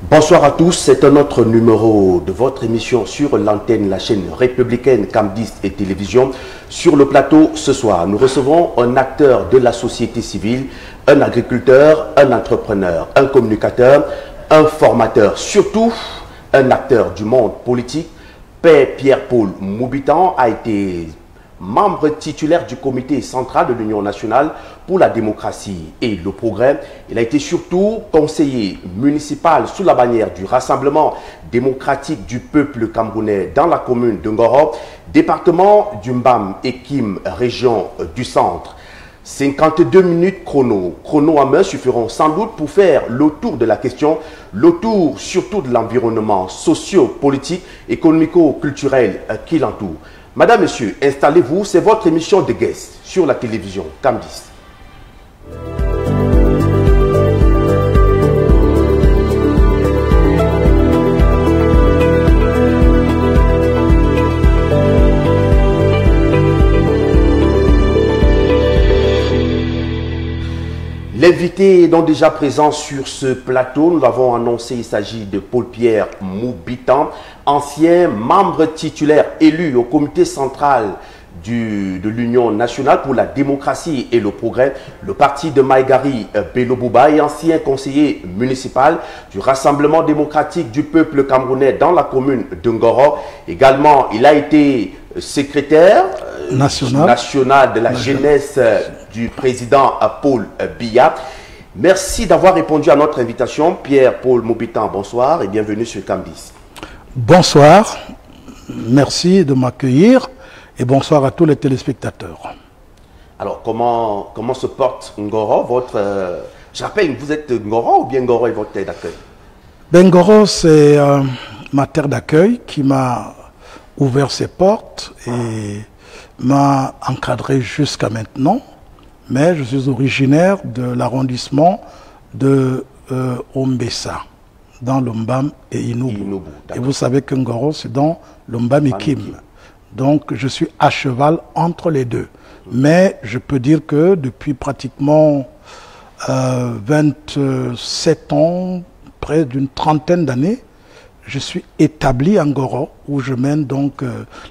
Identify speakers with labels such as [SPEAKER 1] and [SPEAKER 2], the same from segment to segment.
[SPEAKER 1] Bonsoir à tous, c'est un autre numéro de votre émission sur l'antenne, la chaîne républicaine Cam10 et Télévision. Sur le plateau, ce soir, nous recevons un acteur de la société civile, un agriculteur, un entrepreneur, un communicateur, un formateur, surtout un acteur du monde politique. Père Pierre-Paul Moubitan a été membre titulaire du comité central de l'Union nationale pour la démocratie et le progrès. Il a été surtout conseiller municipal sous la bannière du Rassemblement démocratique du peuple camerounais dans la commune de Ngoro, département du Mbam et Kim, région du centre. 52 minutes chrono en main suffiront sans doute pour faire le tour de la question, le tour surtout de l'environnement socio-politique, économico-culturel qui l'entoure. Madame, Monsieur, installez-vous, c'est votre émission de guest sur la télévision Cam10. L'invité est donc déjà présent sur ce plateau. Nous l'avons annoncé, il s'agit de Paul-Pierre Moubitan, ancien membre titulaire élu au comité central de l'Union nationale pour la démocratie et le progrès, le parti de Maïgari Bello Bouba, et ancien conseiller municipal du Rassemblement démocratique du peuple camerounais dans la commune de Ngoro. Également, il a été secrétaire national de la jeunesse du président Paul Biya. Merci d'avoir répondu à notre invitation. Pierre-Paul Moubitan, bonsoir et bienvenue sur Cam10.
[SPEAKER 2] Bonsoir, merci de m'accueillir et bonsoir à tous les téléspectateurs.
[SPEAKER 1] Alors, comment se porte Ngoro? Je rappelle, vous êtes Ngoro ou bien Ngoro est votre terre d'accueil?
[SPEAKER 2] Ngoro, c'est ma terre d'accueil qui m'a ouvert ses portes et m'a encadré jusqu'à maintenant. Mais je suis originaire de l'arrondissement de Ombessa, dans l'Ombam et Inubu. Et vous savez que Ngoro, c'est dans l'Ombam et Kim. Donc, je suis à cheval entre les deux. Mais je peux dire que depuis pratiquement 27 ans, près d'une trentaine d'années, je suis établi à Ngoro, où je mène donc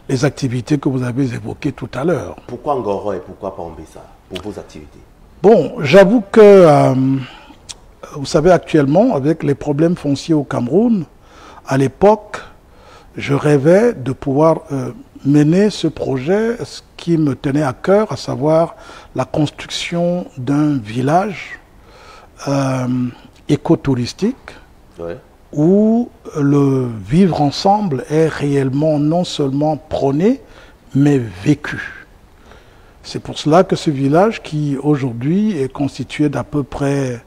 [SPEAKER 2] les activités que vous avez évoquées tout à l'heure.
[SPEAKER 1] Pourquoi Ngoro et pourquoi pas Ombessa pour vos activités?
[SPEAKER 2] Bon, j'avoue que, vous savez, actuellement, avec les problèmes fonciers au Cameroun, à l'époque, je rêvais de pouvoir mener ce projet, ce qui me tenait à cœur, à savoir la construction d'un village écotouristique, ouais, où le vivre ensemble est réellement non seulement prôné, mais vécu. C'est pour cela que ce village, qui aujourd'hui est constitué d'à peu près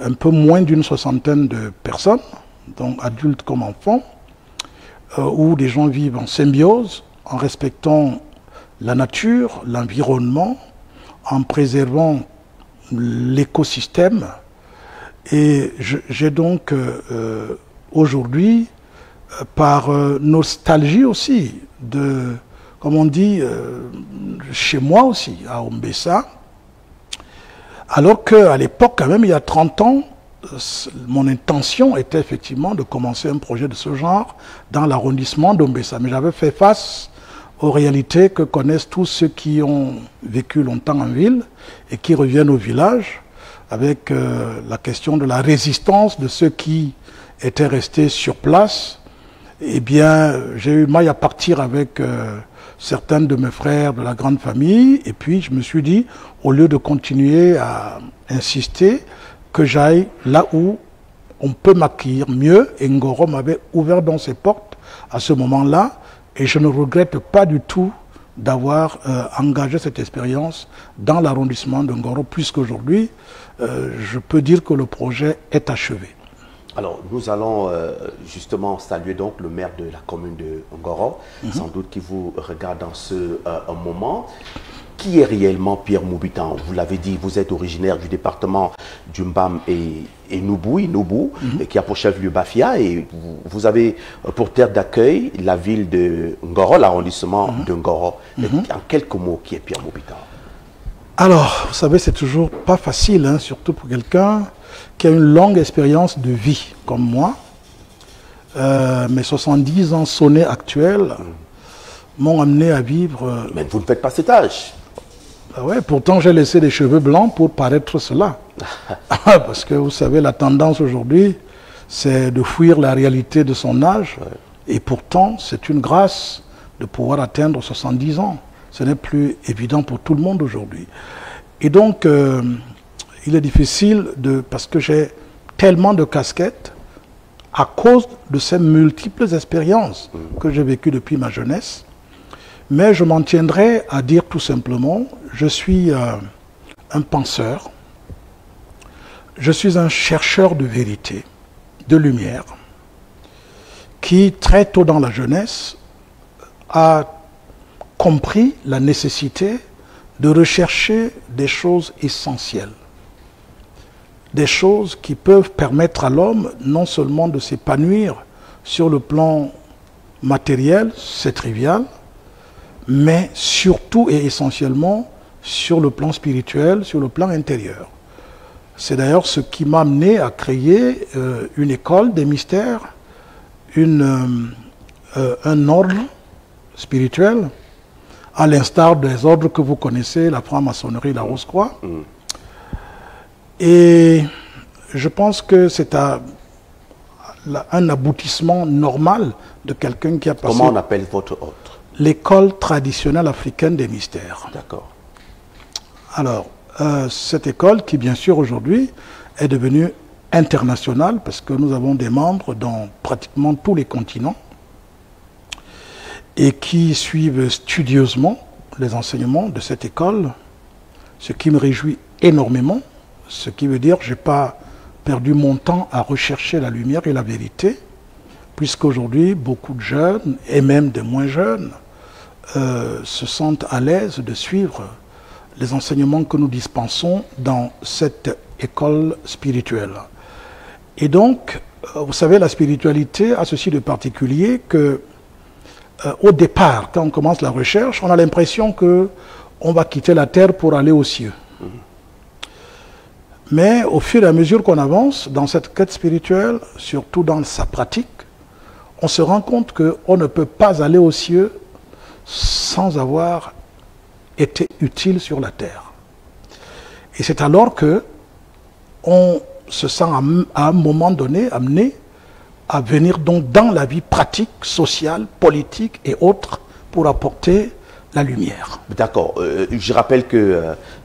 [SPEAKER 2] un peu moins d'une soixantaine de personnes, donc adultes comme enfants, où les gens vivent en symbiose, en respectant la nature, l'environnement, en préservant l'écosystème. Et j'ai donc aujourd'hui, par nostalgie aussi, comme on dit, chez moi aussi, à Ombessa, alors qu'à l'époque, quand même, il y a 30 ans, mon intention était effectivement de commencer un projet de ce genre dans l'arrondissement d'Ombessa. Mais j'avais fait face aux réalités que connaissent tous ceux qui ont vécu longtemps en ville et qui reviennent au village, avec la question de la résistance de ceux qui étaient restés sur place. Eh bien, j'ai eu maille à partir avec certains de mes frères de la grande famille, et puis je me suis dit, au lieu de continuer à insister, que j'aille là où on peut m'accueillir mieux, et Ngoro m'avait ouvert dans ses portes à ce moment-là, et je ne regrette pas du tout d'avoir engagé cette expérience dans l'arrondissement de Ngoro, puisqu'aujourd'hui, je peux dire que le projet est achevé.
[SPEAKER 1] Alors, nous allons justement saluer donc le maire de la commune de Ngoro, sans doute qui vous regarde dans ce moment. Qui est réellement Pierre Moubitan? Vous l'avez dit, vous êtes originaire du département du Mbam et Inubu, qui a pour chef-lieu Bafia, et vous avez pour terre d'accueil la ville de Ngoro, l'arrondissement de Ngoro. En quelques mots, qui est Pierre Moubitan?
[SPEAKER 2] Alors, vous savez, c'est toujours pas facile, hein, surtout pour quelqu'un qui a une longue expérience de vie, comme moi. mes 70 ans sonnés actuels m'ont amené à vivre...
[SPEAKER 1] Mais vous ne faites pas cet âge.
[SPEAKER 2] Ouais, pourtant j'ai laissé des cheveux blancs pour paraître cela. Parce que vous savez, la tendance aujourd'hui, c'est de fuir la réalité de son âge. Ouais. Et pourtant, c'est une grâce de pouvoir atteindre 70 ans. Ce n'est plus évident pour tout le monde aujourd'hui. Et donc, il est difficile, parce que j'ai tellement de casquettes à cause de ces multiples expériences que j'ai vécues depuis ma jeunesse. Mais je m'en tiendrai à dire tout simplement, je suis un penseur, je suis un chercheur de vérité, de lumière, qui très tôt dans la jeunesse a compris la nécessité de rechercher des choses essentielles, des choses qui peuvent permettre à l'homme non seulement de s'épanouir sur le plan matériel, c'est trivial, mais surtout et essentiellement sur le plan spirituel, sur le plan intérieur. C'est d'ailleurs ce qui m'a amené à créer une école des mystères, un ordre spirituel, à l'instar des ordres que vous connaissez, la franc-maçonnerie, la Rose-Croix. Et je pense que c'est un aboutissement normal de quelqu'un qui a passé...
[SPEAKER 1] Comment on appelle votre ordre?
[SPEAKER 2] L'école traditionnelle africaine des mystères.
[SPEAKER 1] D'accord.
[SPEAKER 2] Alors, cette école qui, bien sûr, aujourd'hui, est devenue internationale parce que nous avons des membres dans pratiquement tous les continents et qui suivent studieusement les enseignements de cette école, ce qui me réjouit énormément, ce qui veut dire que je n'ai pas perdu mon temps à rechercher la lumière et la vérité, puisqu'aujourd'hui, beaucoup de jeunes, et même des moins jeunes, se sentent à l'aise de suivre les enseignements que nous dispensons dans cette école spirituelle. Et donc, vous savez, la spiritualité a ceci de particulier que, au départ, quand on commence la recherche, on a l'impression qu'on va quitter la terre pour aller aux cieux. Mais au fur et à mesure qu'on avance dans cette quête spirituelle, surtout dans sa pratique, on se rend compte qu'on ne peut pas aller aux cieux sans avoir été utile sur la terre. Et c'est alors que on se sent à un moment donné amené à venir donc dans la vie pratique, sociale, politique et autres pour apporter la lumière.
[SPEAKER 1] D'accord. Je rappelle que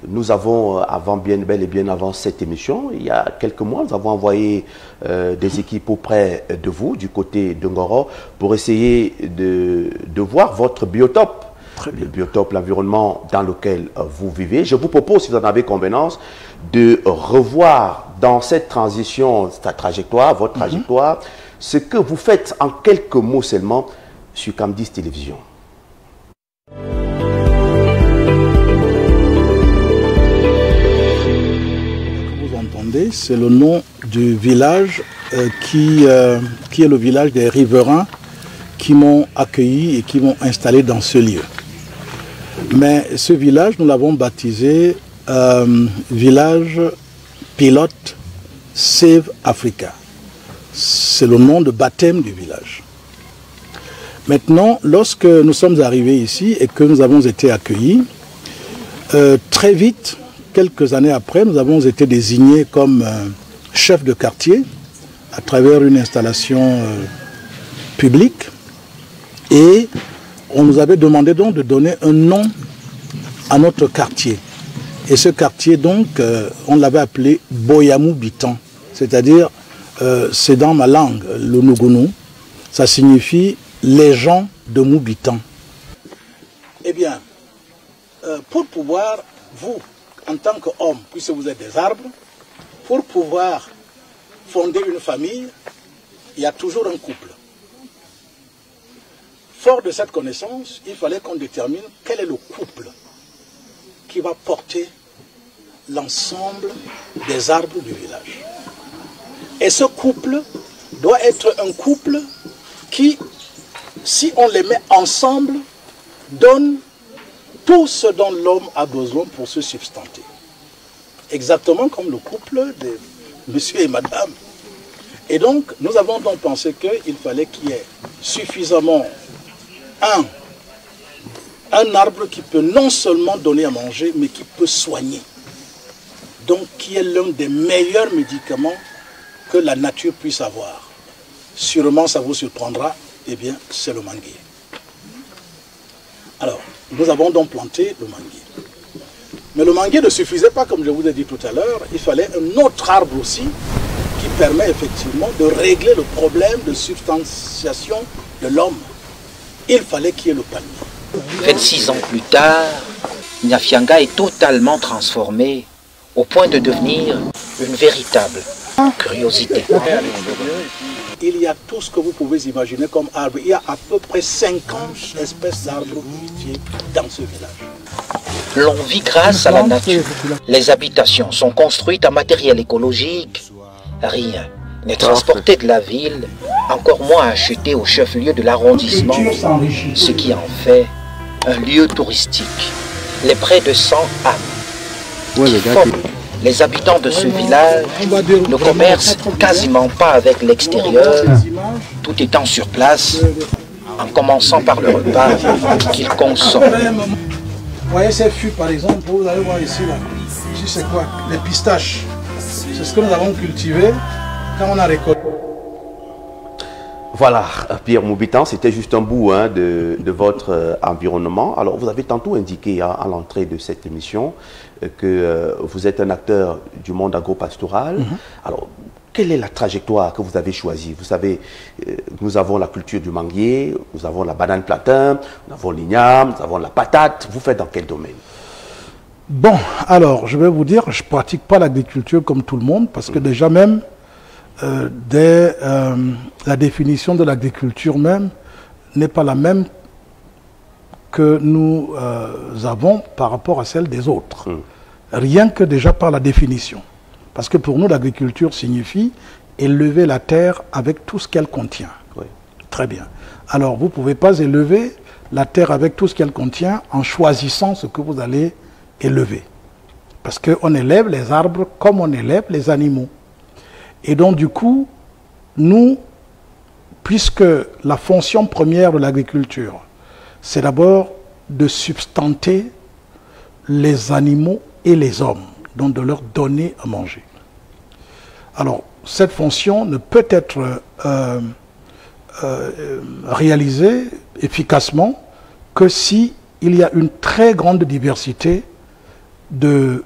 [SPEAKER 1] nous avons, bel et bien avant cette émission, il y a quelques mois, nous avons envoyé des équipes auprès de vous, du côté de Ngoro, pour essayer de voir votre biotope. Le biotope, l'environnement dans lequel vous vivez. Je vous propose, si vous en avez convenance, de revoir dans cette transition, votre trajectoire, ce que vous faites en quelques mots seulement sur Cam10 Télévision.
[SPEAKER 2] Vous entendez, c'est le nom du village qui est le village des riverains qui m'ont accueilli et qui m'ont installé dans ce lieu. Mais ce village, nous l'avons baptisé village pilote Save Africa. C'est le nom de baptême du village. Maintenant, lorsque nous sommes arrivés ici et que nous avons été accueillis, très vite, quelques années après, nous avons été désignés comme chef de quartier à travers une installation publique et on nous avait demandé donc de donner un nom à notre quartier. Et ce quartier donc, on l'avait appelé Boyamou Bitan, c'est-à-dire, c'est dans ma langue, le Nougounou, ça signifie les gens de Moubitan. Eh bien, pour pouvoir, vous, en tant qu'homme, puisque vous êtes des arbres, pour pouvoir fonder une famille, il y a toujours un couple. Fort de cette connaissance, il fallait qu'on détermine quel est le couple qui va porter l'ensemble des arbres du village. Et ce couple doit être un couple qui, si on les met ensemble, donne tout ce dont l'homme a besoin pour se substanter. Exactement comme le couple de monsieur et madame. Et donc, nous avons donc pensé qu'il fallait qu'il y ait suffisamment un arbre qui peut non seulement donner à manger, mais qui peut soigner. Donc, qui est l'un des meilleurs médicaments que la nature puisse avoir. Sûrement, ça vous surprendra, eh bien, c'est le manguier. Alors, nous avons donc planté le manguier. Mais le manguier ne suffisait pas, comme je vous ai dit tout à l'heure, il fallait un autre arbre aussi qui permet effectivement de régler le problème de substantiation de l'homme. Il fallait qu'il y ait le palmier.
[SPEAKER 3] 26 ans plus tard, Nyafianga est totalement transformé au point de devenir une véritable curiosité.
[SPEAKER 2] Il y a tout ce que vous pouvez imaginer comme arbre. Il y a à peu près 50 espèces d'arbres fruitiers dans ce village.
[SPEAKER 3] L'on vit grâce à la nature. Les habitations sont construites en matériel écologique. Rien n'est transporté de la ville, encore moins acheté au chef-lieu de l'arrondissement, ce qui en fait un lieu touristique. Les près de 100 âmes qui forment les habitants de ce village ne commercent quasiment pas avec l'extérieur, tout étant sur place, en commençant par le repas qu'ils consomment.
[SPEAKER 2] Vous voyez ces fûts par exemple, vous allez voir ici, là. Ici c'est quoi? Les pistaches. C'est ce que nous avons cultivé quand on a récolté.
[SPEAKER 1] Voilà, Pierre Moubitan, c'était juste un bout de votre environnement. Alors, vous avez tantôt indiqué à l'entrée de cette émission que vous êtes un acteur du monde agro-pastoral. Alors, quelle est la trajectoire que vous avez choisie? Vous savez, nous avons la culture du manguier, nous avons la banane plantain, nous avons l'igname, nous avons la patate. Vous faites dans quel domaine?
[SPEAKER 2] Bon, alors, je vais vous dire, je ne pratique pas l'agriculture comme tout le monde, parce que déjà même, la définition de l'agriculture même n'est pas la même que nous avons par rapport à celle des autres. Rien que déjà par la définition. Parce que pour nous, l'agriculture signifie élever la terre avec tout ce qu'elle contient.
[SPEAKER 1] Oui.
[SPEAKER 2] Très bien. Alors, vous ne pouvez pas élever la terre avec tout ce qu'elle contient en choisissant ce que vous allez élever. Parce qu'on élève les arbres comme on élève les animaux. Et donc, du coup, nous, puisque la fonction première de l'agriculture, c'est d'abord de substanter les animaux et les hommes, donc de leur donner à manger. Alors, cette fonction ne peut être réalisée efficacement que si il y a une très grande diversité de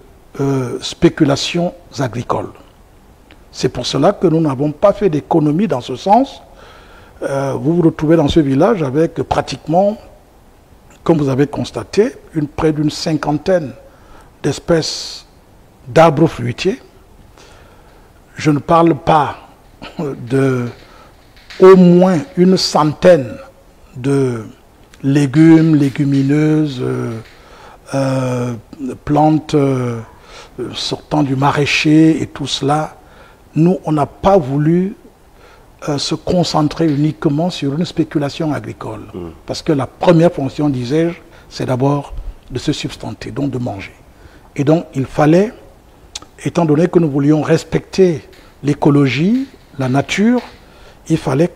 [SPEAKER 2] spéculations agricoles. C'est pour cela que nous n'avons pas fait d'économie dans ce sens. Vous vous retrouvez dans ce village avec pratiquement, comme vous avez constaté, près d'une cinquantaine d'espèces d'arbres fruitiers. Je ne parle pas de au moins une centaine de légumes, légumineuses, plantes sortant du maraîcher et tout cela. Nous, on n'a pas voulu se concentrer uniquement sur une spéculation agricole. Parce que la première fonction, disais-je, c'est d'abord de se substanter, donc de manger. Et donc, il fallait, étant donné que nous voulions respecter l'écologie, la nature, il fallait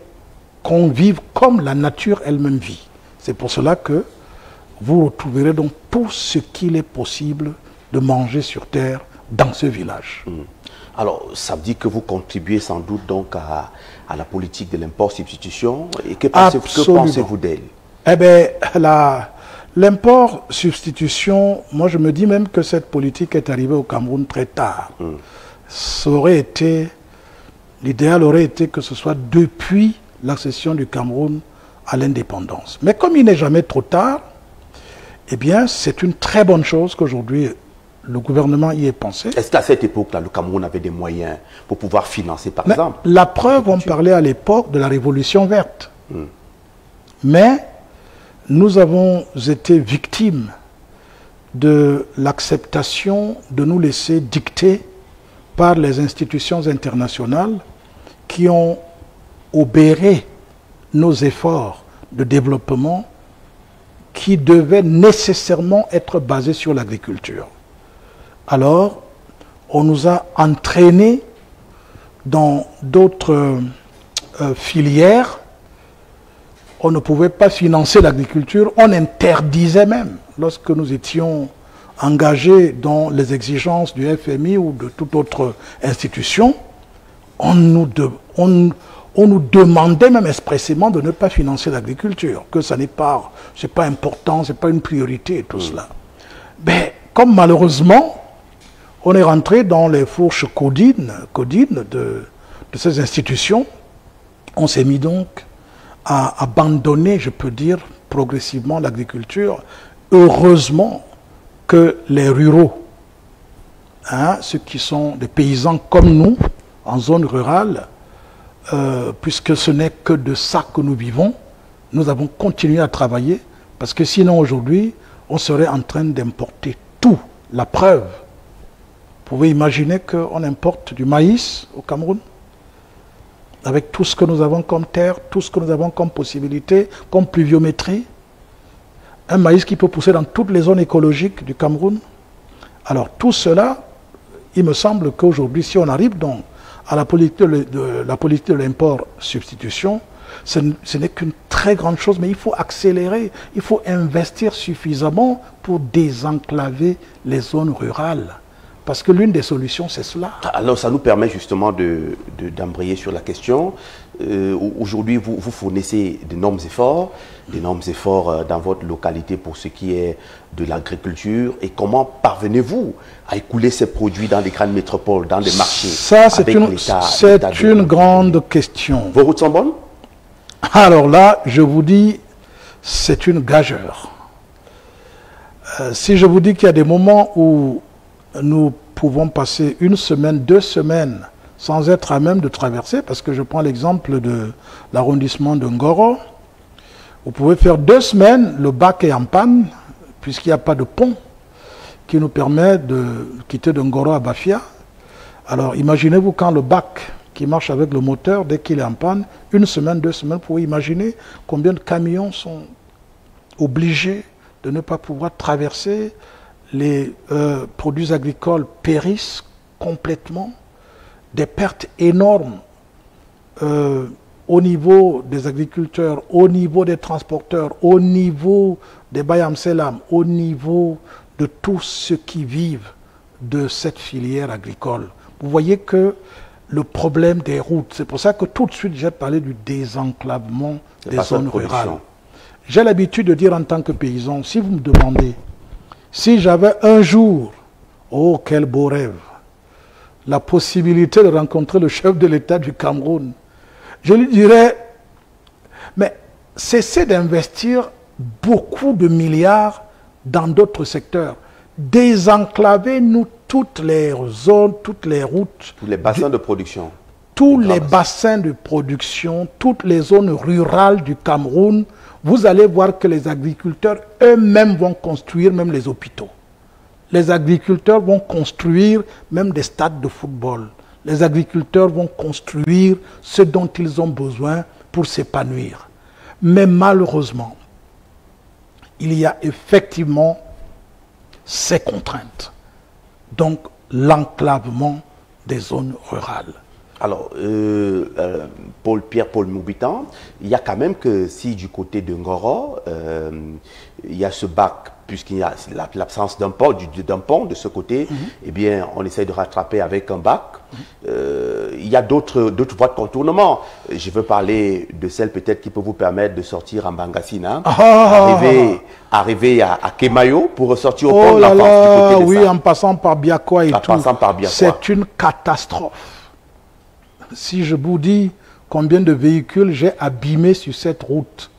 [SPEAKER 2] qu'on vive comme la nature elle-même vit. C'est pour cela que vous retrouverez donc tout ce qu'il est possible de manger sur terre dans ce village.
[SPEAKER 1] Alors, ça veut dire que vous contribuez sans doute donc à la politique de l'import-substitution. Et que pensez-vous d'elle?
[SPEAKER 2] Eh bien, l'import-substitution, moi je me dis même que cette politique est arrivée au Cameroun très tard. Ça aurait été, l'idéal aurait été que ce soit depuis l'accession du Cameroun à l'indépendance. Mais comme il n'est jamais trop tard, eh bien, c'est une très bonne chose qu'aujourd'hui le gouvernement y ait pensé.
[SPEAKER 1] Est-ce qu'à cette époque-là, le Cameroun avait des moyens pour pouvoir financer, par exemple?
[SPEAKER 2] La preuve, on parlait à l'époque de la Révolution verte. Mais nous avons été victimes de l'acceptation de nous laisser dicter par les institutions internationales qui ont obéré nos efforts de développement qui devaient nécessairement être basés sur l'agriculture. Alors, on nous a entraînés dans d'autres filières, on ne pouvait pas financer l'agriculture, on interdisait même, lorsque nous étions engagés dans les exigences du FMI ou de toute autre institution, on nous demandait même expressément de ne pas financer l'agriculture, que ça n'est pas, c'est pas important, c'est pas une priorité et tout cela. Mais comme malheureusement, on est rentré dans les fourches codines de ces institutions, on s'est mis donc à abandonner, je peux dire, progressivement l'agriculture. Heureusement que les ruraux, ceux qui sont des paysans comme nous, en zone rurale, puisque ce n'est que de ça que nous vivons, nous avons continué à travailler, parce que sinon aujourd'hui, on serait en train d'importer tout. La preuve, vous pouvez imaginer qu'on importe du maïs au Cameroun, avec tout ce que nous avons comme terre, tout ce que nous avons comme possibilité, comme pluviométrie. Un maïs qui peut pousser dans toutes les zones écologiques du Cameroun. Alors tout cela, il me semble qu'aujourd'hui, si on arrive donc à la politique de l'import-substitution, ce n'est qu'une très grande chose, mais il faut accélérer, il faut investir suffisamment pour désenclaver les zones rurales. Parce que l'une des solutions, c'est cela.
[SPEAKER 1] Alors, ça nous permet justement d'embrayer sur la question. Aujourd'hui, vous fournissez d'énormes efforts dans votre localité pour ce qui est de l'agriculture. Et comment parvenez-vous à écouler ces produits dans les grandes métropoles, dans les marchés?
[SPEAKER 2] Ça, c'est une grande question.
[SPEAKER 1] Vos routes sont bonnes?
[SPEAKER 2] Alors là, je vous dis, c'est une gageure. Si je vous dis qu'il y a des moments où nous pouvons passer une semaine, 2 semaines sans être à même de traverser, parce que je prends l'exemple de l'arrondissement de Ngoro. Vous pouvez faire 2 semaines, le bac est en panne, puisqu'il n'y a pas de pont qui nous permet de quitter de Ngoro à Bafia. Alors imaginez-vous quand le bac qui marche avec le moteur, dès qu'il est en panne, 1 semaine, 2 semaines, vous pouvez imaginer combien de camions sont obligés de ne pas pouvoir traverser. Les produits agricoles périssent complètement, des pertes énormes au niveau des agriculteurs, au niveau des transporteurs, au niveau des Bayam Selam, au niveau de tous ceux qui vivent de cette filière agricole. Vous voyez que le problème des routes, c'est pour ça que tout de suite j'ai parlé du désenclavement des zones rurales. J'ai l'habitude de dire en tant que paysan, si vous me demandez, si j'avais un jour, oh quel beau rêve, la possibilité de rencontrer le chef de l'État du Cameroun, je lui dirais, mais cessez d'investir beaucoup de milliards dans d'autres secteurs. Désenclavez-nous toutes les zones, toutes les routes.
[SPEAKER 1] Tous les bassins de production.
[SPEAKER 2] Tous les bassins de production, toutes les zones rurales du Cameroun. Vous allez voir que les agriculteurs eux-mêmes vont construire même les hôpitaux. Les agriculteurs vont construire même des stades de football. Les agriculteurs vont construire ce dont ils ont besoin pour s'épanouir. Mais malheureusement, il y a effectivement ces contraintes. Donc, l'enclavement des zones rurales.
[SPEAKER 1] Alors, Pierre-Paul Moubitan, il y a quand même que si du côté de Ngoro, il y a ce bac, puisqu'il y a l'absence d'un pont de ce côté, eh bien, on essaie de rattraper avec un bac. Il y a d'autres voies de contournement. Je veux parler de celle peut-être qui peut vous permettre de sortir en Bangassina, arriver à Kemayo pour ressortir au pont de la France du côté de
[SPEAKER 2] oui, en passant par Biakwa et tout. C'est une catastrophe. Si je vous dis combien de véhicules j'ai abîmés sur cette route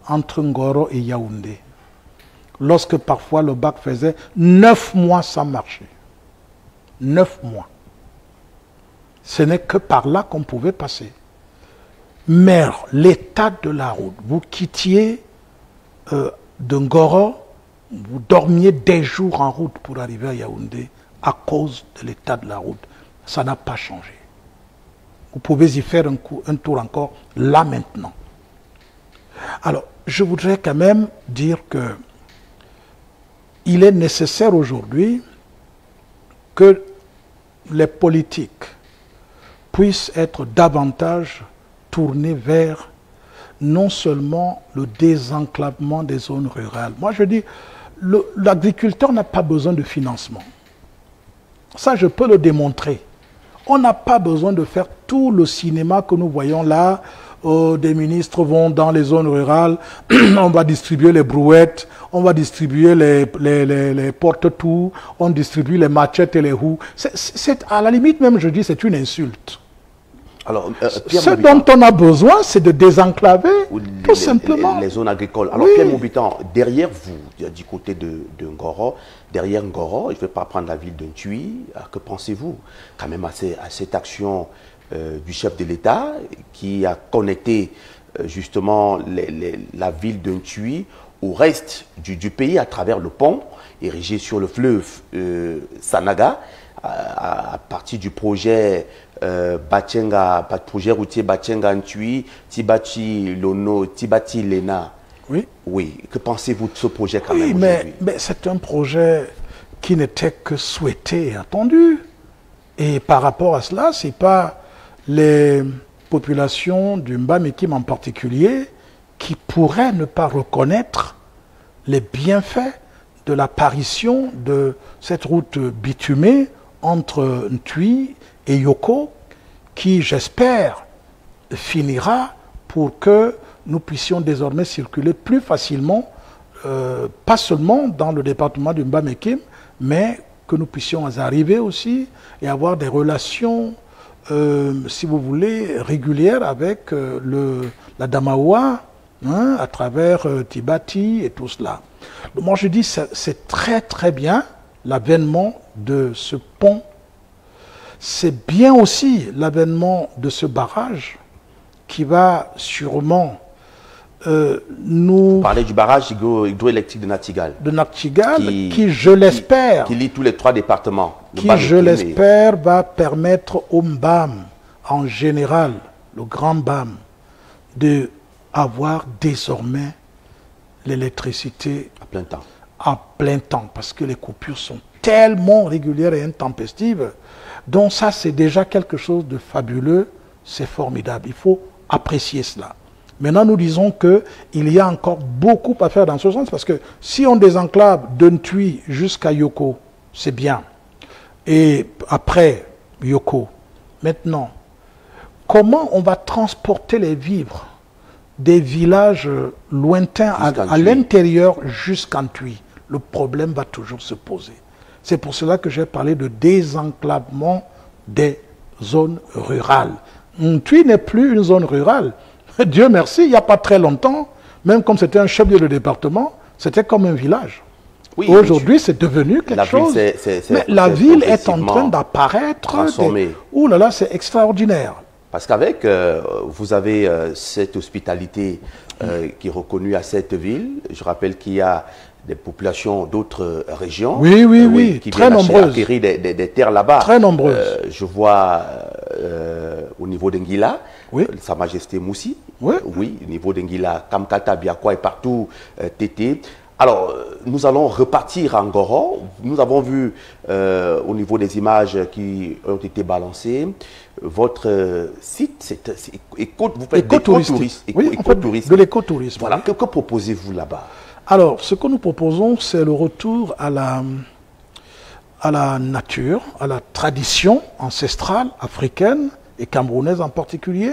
[SPEAKER 2] entre Ngoro et Yaoundé, lorsque parfois le bac faisait 9 mois sans marcher. 9 mois. Ce n'est que par là qu'on pouvait passer. Mais l'état de la route, vous quittiez de Ngoro, vous dormiez des jours en route pour arriver à Yaoundé à cause de l'état de la route. Ça n'a pas changé. Vous pouvez y faire un tour encore là maintenant. Alors, je voudrais quand même dire que il est nécessaire aujourd'hui que les politiques puisse être davantage tourné vers non seulement le désenclavement des zones rurales. Moi, je dis, l'agriculteur n'a pas besoin de financement. Ça, je peux le démontrer. On n'a pas besoin de faire tout le cinéma que nous voyons là. Des ministres vont dans les zones rurales, on va distribuer les brouettes, on va distribuer les porte-tout, on distribue les machettes et les roues. À la limite même, je dis, c'est une insulte. Alors, ce dont on a besoin, c'est de désenclaver, tout simplement.
[SPEAKER 1] Les zones agricoles. Alors, oui. Pierre Moubitan, derrière vous, du côté de Ngoro, derrière Ngoro, je ne vais pas prendre la ville de Ntui, que pensez-vous quand même à cette action du chef de l'État qui a connecté justement la ville de Ntui au reste du pays à travers le pont érigé sur le fleuve Sanaga à partir du projet projet routier Bachenga Ntui, Tibati Lono, Tibati Lena.
[SPEAKER 2] Oui.
[SPEAKER 1] Oui. Que pensez-vous de ce projet quand même
[SPEAKER 2] mais c'est un projet qui n'était que souhaité et attendu. Et par rapport à cela, ce n'est pas les populations du Mbamekim en particulier qui pourraient ne pas reconnaître les bienfaits de l'apparition de cette route bitumée entre Ntui et Yoko, qui, j'espère, finira pour que nous puissions désormais circuler plus facilement, pas seulement dans le département du Mbamekim, mais que nous puissions arriver aussi et avoir des relations, si vous voulez, régulières avec la Damaoua, hein, à travers Tibati et tout cela. Donc, moi je dis c'est très très bien l'avènement de ce pont. C'est bien aussi l'avènement de ce barrage qui va sûrement nous...
[SPEAKER 1] Vous parlez du barrage hydroélectrique de Nachtigal.
[SPEAKER 2] De Nachtigal, qui je l'espère...
[SPEAKER 1] Qui lie tous les 3 départements.
[SPEAKER 2] Qui, je l'espère, va permettre au Mbam, en général, le grand Mbam, d'avoir désormais l'électricité
[SPEAKER 1] à plein temps.
[SPEAKER 2] À plein temps, parce que les coupures sont tellement régulières et intempestives. Donc ça, c'est déjà quelque chose de fabuleux, c'est formidable. Il faut apprécier cela. Maintenant, nous disons qu'il y a encore beaucoup à faire dans ce sens, parce que si on désenclave de Ntui jusqu'à Yoko, c'est bien. Et après Yoko, maintenant, comment on va transporter les vivres des villages lointains à l'intérieur jusqu'à Ntui? Le problème va toujours se poser. C'est pour cela que j'ai parlé de désenclavement des zones rurales. Ntui n'est plus une zone rurale. Dieu merci, il n'y a pas très longtemps, même comme c'était un chef-lieu de département, c'était comme un village. Oui, aujourd'hui, c'est devenu quelque chose. Mais la ville est en train d'apparaître. Ouh là là, c'est extraordinaire.
[SPEAKER 1] Parce qu'avec, vous avez cette hospitalité qui est reconnue à cette ville. Je rappelle qu'il y a des populations d'autres régions.
[SPEAKER 2] Oui,
[SPEAKER 1] qui
[SPEAKER 2] très nombreuses.
[SPEAKER 1] Acquérir des terres là-bas.
[SPEAKER 2] Très nombreuses.
[SPEAKER 1] Je vois au niveau d'Engila, Sa Majesté Moussi. Oui, au niveau d'Engila, Kamkata, Biakwa et partout, Tété. Alors, nous allons repartir en Ngoro. Nous avons vu au niveau des images qui ont été balancées, votre site, vous faites
[SPEAKER 2] écotourisme. De l'écotourisme.
[SPEAKER 1] Voilà, que proposez-vous là-bas?
[SPEAKER 2] Alors, ce que nous proposons, c'est le retour à la nature, à la tradition ancestrale africaine et camerounaise en particulier,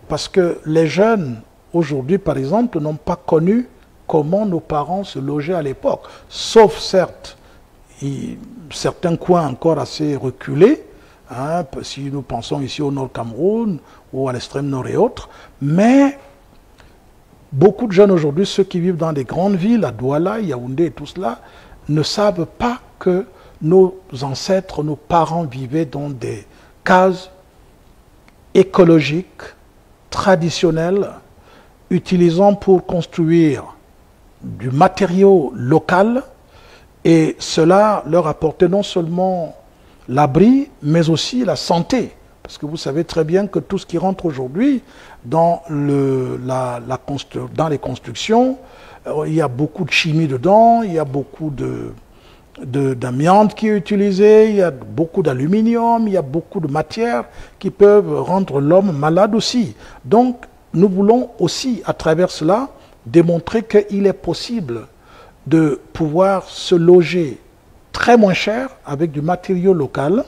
[SPEAKER 2] parce que les jeunes, aujourd'hui, par exemple, n'ont pas connu comment nos parents se logeaient à l'époque, sauf certes certains coins encore assez reculés, hein, si nous pensons ici au nord Cameroun ou à l'extrême nord et autres, mais beaucoup de jeunes aujourd'hui, ceux qui vivent dans des grandes villes, à Douala, Yaoundé et tout cela, ne savent pas que nos ancêtres, nos parents vivaient dans des cases écologiques, traditionnelles, utilisant pour construire du matériau local, et cela leur apportait non seulement l'abri, mais aussi la santé. Parce que vous savez très bien que tout ce qui rentre aujourd'hui dans les constructions, il y a beaucoup de chimie dedans, il y a beaucoup d'amiante qui est utilisée, il y a beaucoup d'aluminium, il y a beaucoup de matières qui peuvent rendre l'homme malade aussi. Donc, nous voulons aussi, à travers cela, démontrer qu'il est possible de pouvoir se loger très moins cher avec du matériau local,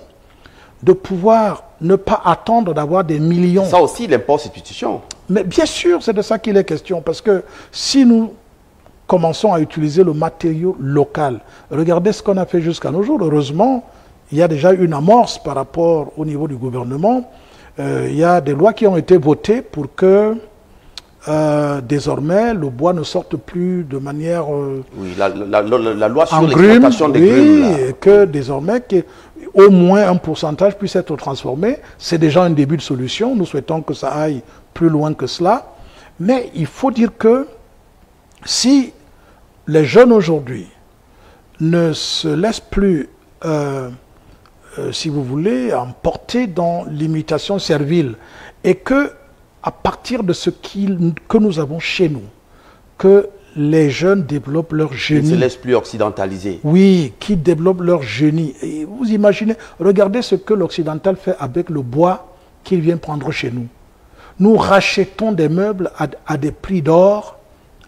[SPEAKER 2] de pouvoir ne pas attendre d'avoir des millions.
[SPEAKER 1] Ça aussi, l'import-substitution.
[SPEAKER 2] Mais bien sûr, c'est de ça qu'il est question, parce que si nous commençons à utiliser le matériau local, regardez ce qu'on a fait jusqu'à nos jours. Heureusement, il y a déjà une amorce par rapport au niveau du gouvernement. Il y a des lois qui ont été votées pour que désormais le bois ne sorte plus de manière
[SPEAKER 1] oui, la loi sur
[SPEAKER 2] grume,
[SPEAKER 1] l'exploitation des grumes.
[SPEAKER 2] Et que désormais au moins un pourcentage puisse être transformé. C'est déjà un début de solution. Nous souhaitons que ça aille plus loin que cela. Mais il faut dire que si les jeunes aujourd'hui ne se laissent plus, si vous voulez, emporter dans l'imitation servile, et que à partir de ce que nous avons chez nous, que les jeunes développent leur génie.
[SPEAKER 1] Ils ne se laissent plus occidentaliser.
[SPEAKER 2] Oui, qui développent leur génie. Et vous imaginez, regardez ce que l'occidental fait avec le bois qu'il vient prendre chez nous. Nous rachetons des meubles à des prix d'or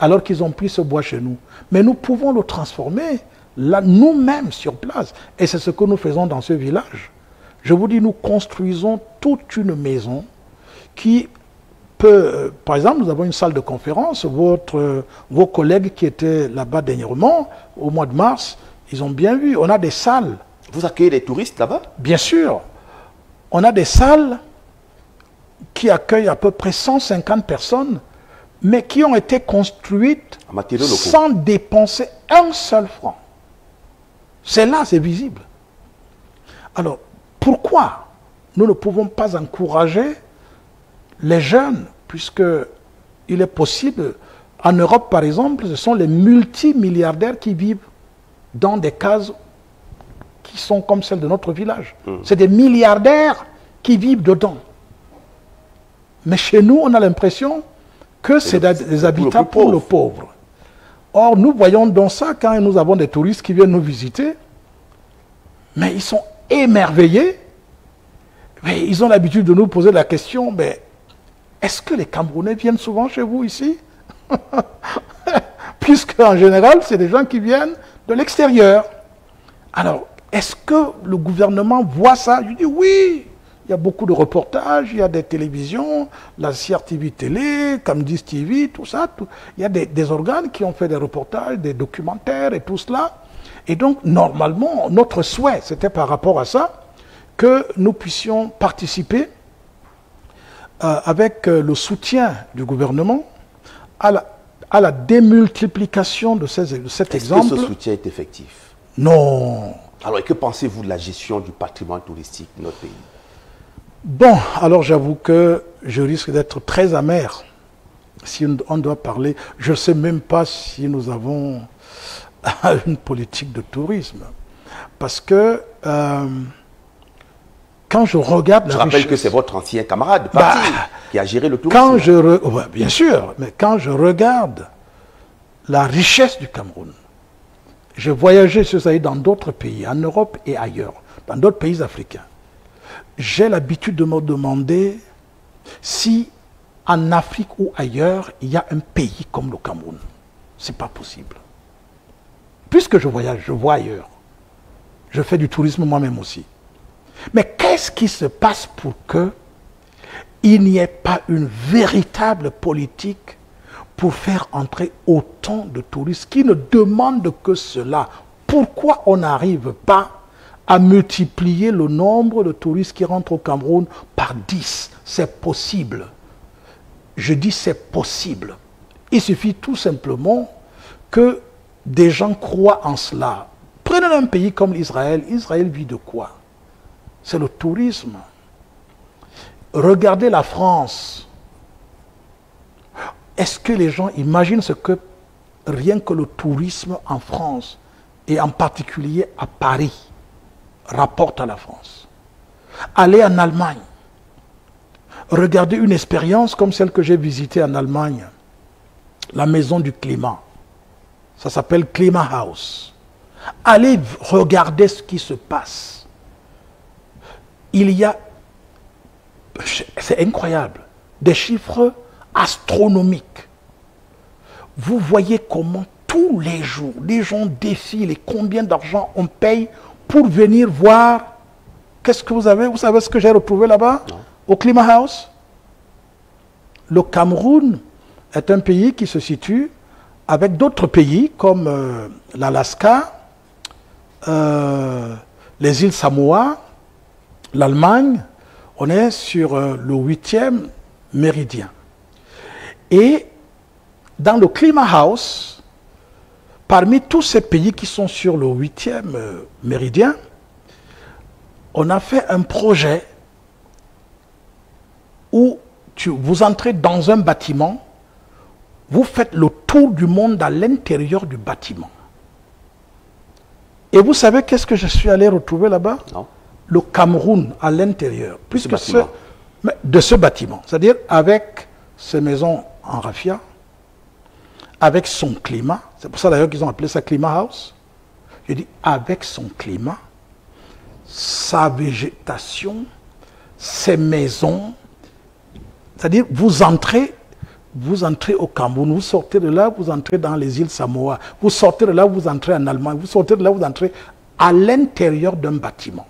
[SPEAKER 2] alors qu'ils ont pris ce bois chez nous. Mais nous pouvons le transformer là, nous-mêmes sur place. Et c'est ce que nous faisons dans ce village. Je vous dis, nous construisons toute une maison qui peut... Par exemple, nous avons une salle de conférence. Vos collègues qui étaient là-bas dernièrement, au mois de mars, ils ont bien vu. On a des salles.
[SPEAKER 1] Vous accueillez des touristes là-bas?
[SPEAKER 2] Bien sûr. On a des salles qui accueillent à peu près 150 personnes, mais qui ont été construites sans dépenser un seul franc. C'est là, c'est visible. Alors, pourquoi nous ne pouvons pas encourager les jeunes, puisque il est possible, en Europe par exemple, ce sont les multimilliardaires qui vivent dans des cases qui sont comme celles de notre village. C'est des milliardaires qui vivent dedans. Mais chez nous, on a l'impression que c'est des habitats pour le pauvre. Or, nous voyons dans ça quand nous avons des touristes qui viennent nous visiter, mais ils sont émerveillés, mais ils ont l'habitude de nous poser la question, mais est-ce que les Camerounais viennent souvent chez vous ici? Puisque en général, c'est des gens qui viennent de l'extérieur. Alors, est-ce que le gouvernement voit ça? Je dis oui. Il y a beaucoup de reportages, il y a des télévisions, la CRTV Télé, Camdis TV, tout ça. Il y a des organes qui ont fait des reportages, des documentaires et tout cela. Et donc, normalement, notre souhait, c'était par rapport à ça, que nous puissions participer avec le soutien du gouvernement à la démultiplication de cet exemple.
[SPEAKER 1] Est-ce que ce soutien est effectif?
[SPEAKER 2] Non.
[SPEAKER 1] Alors, et que pensez-vous de la gestion du patrimoine touristique de notre pays?
[SPEAKER 2] Bon, alors j'avoue que je risque d'être très amer si on doit parler. Je ne sais même pas si nous avons une politique de tourisme. Parce que quand je regarde
[SPEAKER 1] Je rappelle que c'est votre ancien camarade de parti qui a géré le tourisme.
[SPEAKER 2] Bien sûr, mais quand je regarde la richesse du Cameroun, je voyageais sur ça dans d'autres pays, en Europe et ailleurs, dans d'autres pays africains. J'ai l'habitude de me demander si en Afrique ou ailleurs, il y a un pays comme le Cameroun. Ce n'est pas possible. Puisque je voyage, je vois ailleurs. Je fais du tourisme moi-même aussi. Mais qu'est-ce qui se passe pour qu'il n'y ait pas une véritable politique pour faire entrer autant de touristes qui ne demandent que cela? Pourquoi on n'arrive pas à multiplier le nombre de touristes qui rentrent au Cameroun par 10? C'est possible. Je dis c'est possible. Il suffit tout simplement que des gens croient en cela. Prenez un pays comme Israël. Israël vit de quoi? C'est le tourisme. Regardez la France. Est-ce que les gens imaginent ce que rien que le tourisme en France, et en particulier à Paris, rapporte à la France? Allez en Allemagne. Regardez une expérience comme celle que j'ai visitée en Allemagne. La maison du climat. Ça s'appelle Clima House. Allez regarder ce qui se passe. Il y a, c'est incroyable, des chiffres astronomiques. Vous voyez comment tous les jours, les gens défilent et combien d'argent on paye pour venir voir. Qu'est-ce que vous avez? Vous savez ce que j'ai retrouvé là-bas? Au Climat House. Le Cameroun est un pays qui se situe avec d'autres pays comme l'Alaska, les îles Samoa, l'Allemagne. On est sur le 8e méridien. Et dans le Climat House, parmi tous ces pays qui sont sur le 8e méridien, on a fait un projet où vous entrez dans un bâtiment, vous faites le tour du monde à l'intérieur du bâtiment. Et vous savez qu'est-ce que je suis allé retrouver là-bas? Le Cameroun à l'intérieur. De ce bâtiment. C'est-à-dire avec ses maisons en raffia, avec son climat. C'est pour ça d'ailleurs qu'ils ont appelé ça Climat House. Je dis avec son climat, sa végétation, ses maisons. C'est-à-dire vous entrez au Cameroun, vous sortez de là, vous entrez dans les îles Samoa, vous sortez de là, vous entrez en Allemagne, vous sortez de là, vous entrez à l'intérieur d'un bâtiment.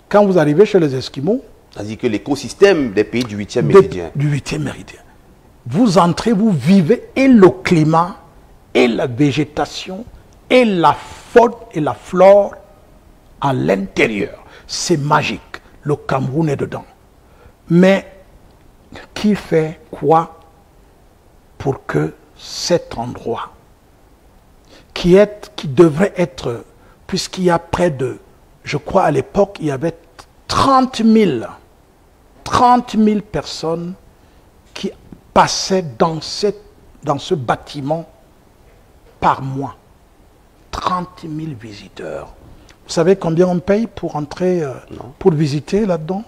[SPEAKER 2] Quand vous arrivez chez les Esquimaux,
[SPEAKER 1] c'est-à-dire que l'écosystème des pays du 8e méridien.
[SPEAKER 2] Du 8e méridien. Vous entrez, vous vivez, et le climat, et la végétation, et la faune et la flore à l'intérieur. C'est magique. Le Cameroun est dedans. Mais qui fait quoi pour que cet endroit, qui devrait être, puisqu'il y a près de, je crois à l'époque, il y avait 30 000 personnes qui passaient dans ce bâtiment par mois. 30 000 visiteurs. Vous savez combien on paye pour entrer, pour visiter là-dedans?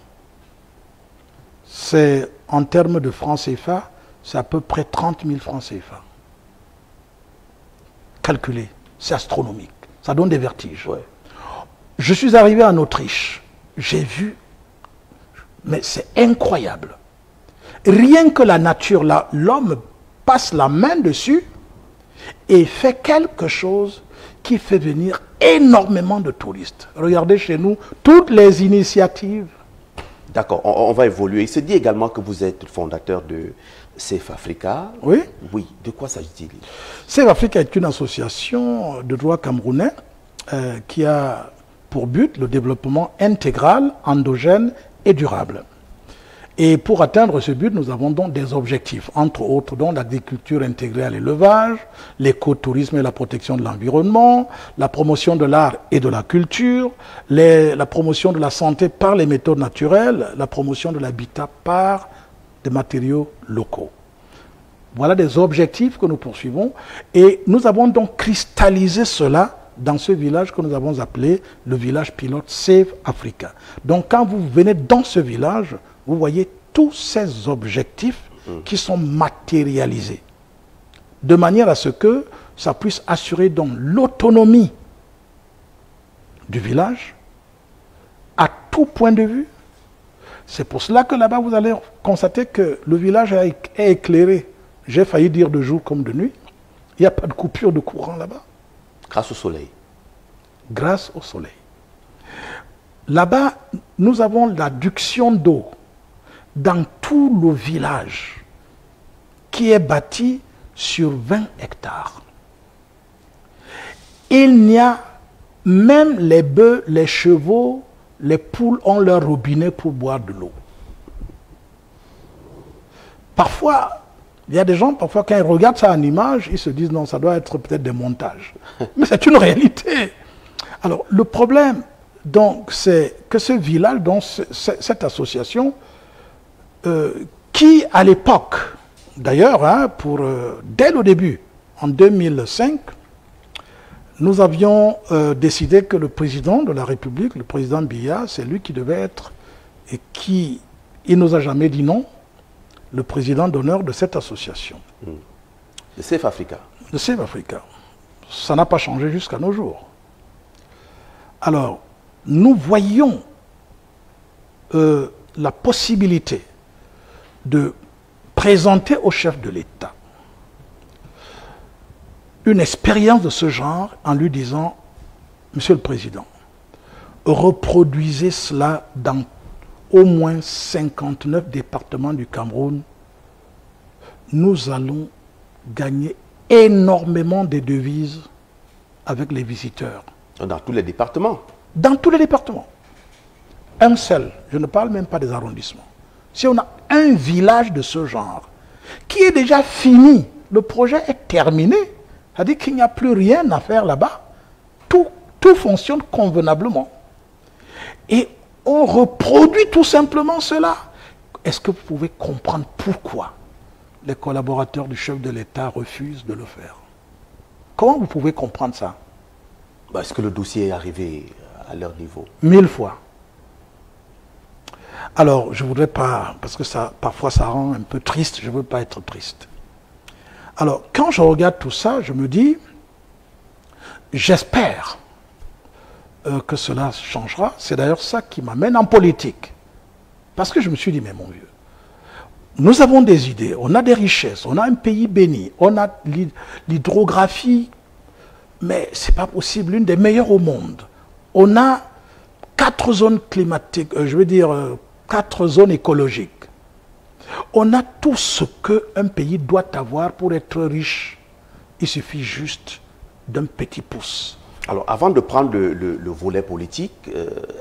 [SPEAKER 2] C'est, en termes de francs CFA, c'est à peu près 30 000 francs CFA. Calculé, c'est astronomique. Ça donne des vertiges.
[SPEAKER 1] Ouais.
[SPEAKER 2] Je suis arrivé en Autriche. J'ai vu, mais c'est incroyable. Rien que la nature, l'homme passe la main dessus et fait quelque chose qui fait venir énormément de touristes. Regardez chez nous, toutes les initiatives.
[SPEAKER 1] D'accord, on va évoluer. Il se dit également que vous êtes le fondateur de Safe Africa.
[SPEAKER 2] Oui.
[SPEAKER 1] Oui, de quoi s'agit-il?
[SPEAKER 2] Safe Africa est une association de droit camerounais qui a pour but le développement intégral, endogène et durable. Et pour atteindre ce but, nous avons donc des objectifs, entre autres donc l'agriculture intégrée à l'élevage, l'écotourisme et la protection de l'environnement, la promotion de l'art et de la culture, la promotion de la santé par les méthodes naturelles, la promotion de l'habitat par des matériaux locaux. Voilà des objectifs que nous poursuivons et nous avons donc cristallisé cela dans ce village que nous avons appelé le village pilote Safe Africa. Donc quand vous venez dans ce village, vous voyez tous ces objectifs qui sont matérialisés, de manière à ce que ça puisse assurer donc l'autonomie du village à tout point de vue. C'est pour cela que là-bas, vous allez constater que le village est éclairé. J'ai failli dire de jour comme de nuit. Il n'y a pas de coupure de courant là-bas.
[SPEAKER 1] Grâce au soleil.
[SPEAKER 2] Grâce au soleil. Là-bas, nous avons l'adduction d'eau dans tout le village qui est bâti sur 20 hectares. Il n'y a même les bœufs, les chevaux, les poules ont leur robinet pour boire de l'eau. Parfois, il y a des gens, parfois quand ils regardent ça en image, ils se disent non, ça doit être peut-être des montages. Mais c'est une réalité. Alors, le problème, donc, c'est que ce village, donc, cette association, qui à l'époque, d'ailleurs, hein, dès le début, en 2005, nous avions décidé que le président de la République, le président Biya, c'est lui qui devait être, et qui, il nous a jamais dit non, le président d'honneur de cette association.
[SPEAKER 1] De Safe Africa.
[SPEAKER 2] De Safe Africa. Ça n'a pas changé jusqu'à nos jours. Alors, nous voyons la possibilité de présenter au chef de l'État une expérience de ce genre en lui disant, Monsieur le Président, reproduisez cela dans au moins 59 départements du Cameroun. Nous allons gagner énormément de devises avec les visiteurs.
[SPEAKER 1] Dans tous les départements?
[SPEAKER 2] Dans tous les départements. Un seul, je ne parle même pas des arrondissements. Si on a un village de ce genre, qui est déjà fini, le projet est terminé, c'est-à-dire qu'il n'y a plus rien à faire là-bas, tout fonctionne convenablement. Et on reproduit tout simplement cela. Est-ce que vous pouvez comprendre pourquoi les collaborateurs du chef de l'État refusent de le faire? Comment vous pouvez comprendre ça?
[SPEAKER 1] Est-ce que le dossier est arrivé à leur niveau?
[SPEAKER 2] 1000 fois. Alors, je ne voudrais pas, parce que ça, parfois ça rend un peu triste, je ne veux pas être triste. Alors, quand je regarde tout ça, je me dis, j'espère que cela changera. C'est d'ailleurs ça qui m'amène en politique. Parce que je me suis dit, mais mon vieux, nous avons des idées, on a des richesses, on a un pays béni, on a l'hydrographie, mais ce n'est pas possible, l'une des meilleures au monde. On a 4 zones climatiques, 4 zones écologiques. On a tout ce qu'un pays doit avoir pour être riche. Il suffit juste d'un petit pouce.
[SPEAKER 1] Alors, avant de prendre le volet politique,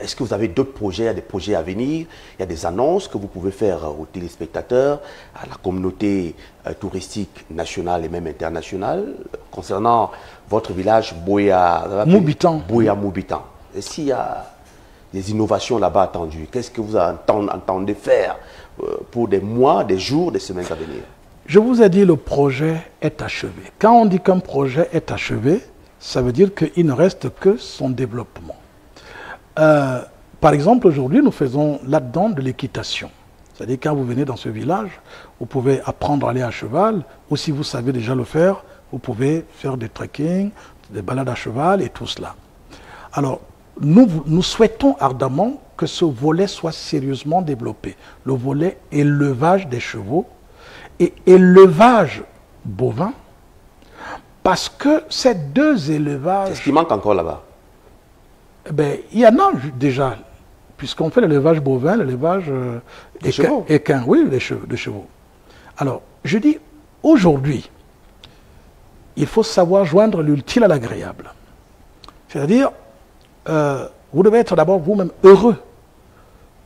[SPEAKER 1] est-ce que vous avez d'autres projets? Il y a des projets à venir, il y a des annonces que vous pouvez faire aux téléspectateurs, à la communauté touristique nationale et même internationale, concernant votre village Boya
[SPEAKER 2] Moubitan.
[SPEAKER 1] Est-ce qu'il y a des innovations là-bas attendues? Qu'est-ce que vous entendez faire pour des mois, des jours, des semaines à venir?
[SPEAKER 2] Je vous ai dit, le projet est achevé. Quand on dit qu'un projet est achevé, ça veut dire qu'il ne reste que son développement. Par exemple, aujourd'hui, nous faisons là-dedans de l'équitation. C'est-à-dire, quand vous venez dans ce village, vous pouvez apprendre à aller à cheval, ou si vous savez déjà le faire, vous pouvez faire des trekking, des balades à cheval et tout cela. Alors, nous souhaitons ardemment que ce volet soit sérieusement développé. Le volet élevage des chevaux et élevage bovin, parce que ces deux élevages...
[SPEAKER 1] Qu'est-ce qui manque encore là-bas?
[SPEAKER 2] Il y en a déjà, puisqu'on fait l'élevage bovin, l'élevage équin, oui, des chevaux. Alors, je dis, aujourd'hui, il faut savoir joindre l'utile à l'agréable. C'est-à-dire, vous devez être d'abord vous-même heureux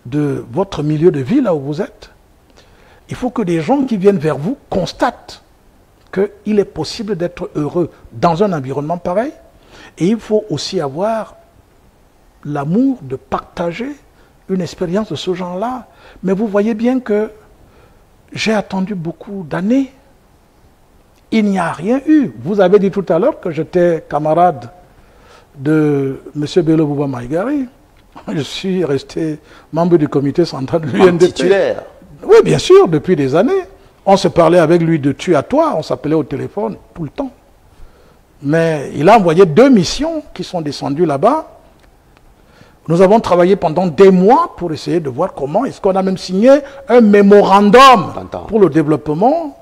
[SPEAKER 2] de votre milieu de vie, là où vous êtes. Il faut que des gens qui viennent vers vous constatent qu'il est possible d'être heureux dans un environnement pareil. Et il faut aussi avoir l'amour de partager une expérience de ce genre-là. Mais vous voyez bien que j'ai attendu beaucoup d'années. Il n'y a rien eu. Vous avez dit tout à l'heure que j'étais camarade de M. Bello Bouba Maïgari. Je suis resté membre du comité central de l'UNDP.
[SPEAKER 1] Titulaire?
[SPEAKER 2] Oui, bien sûr, depuis des années. On se parlait avec lui de tu à toi, on s'appelait au téléphone tout le temps. Mais il a envoyé 2 missions qui sont descendues là-bas. Nous avons travaillé pendant des mois pour essayer de voir comment. Est-ce qu'on a même signé un mémorandum pour le développement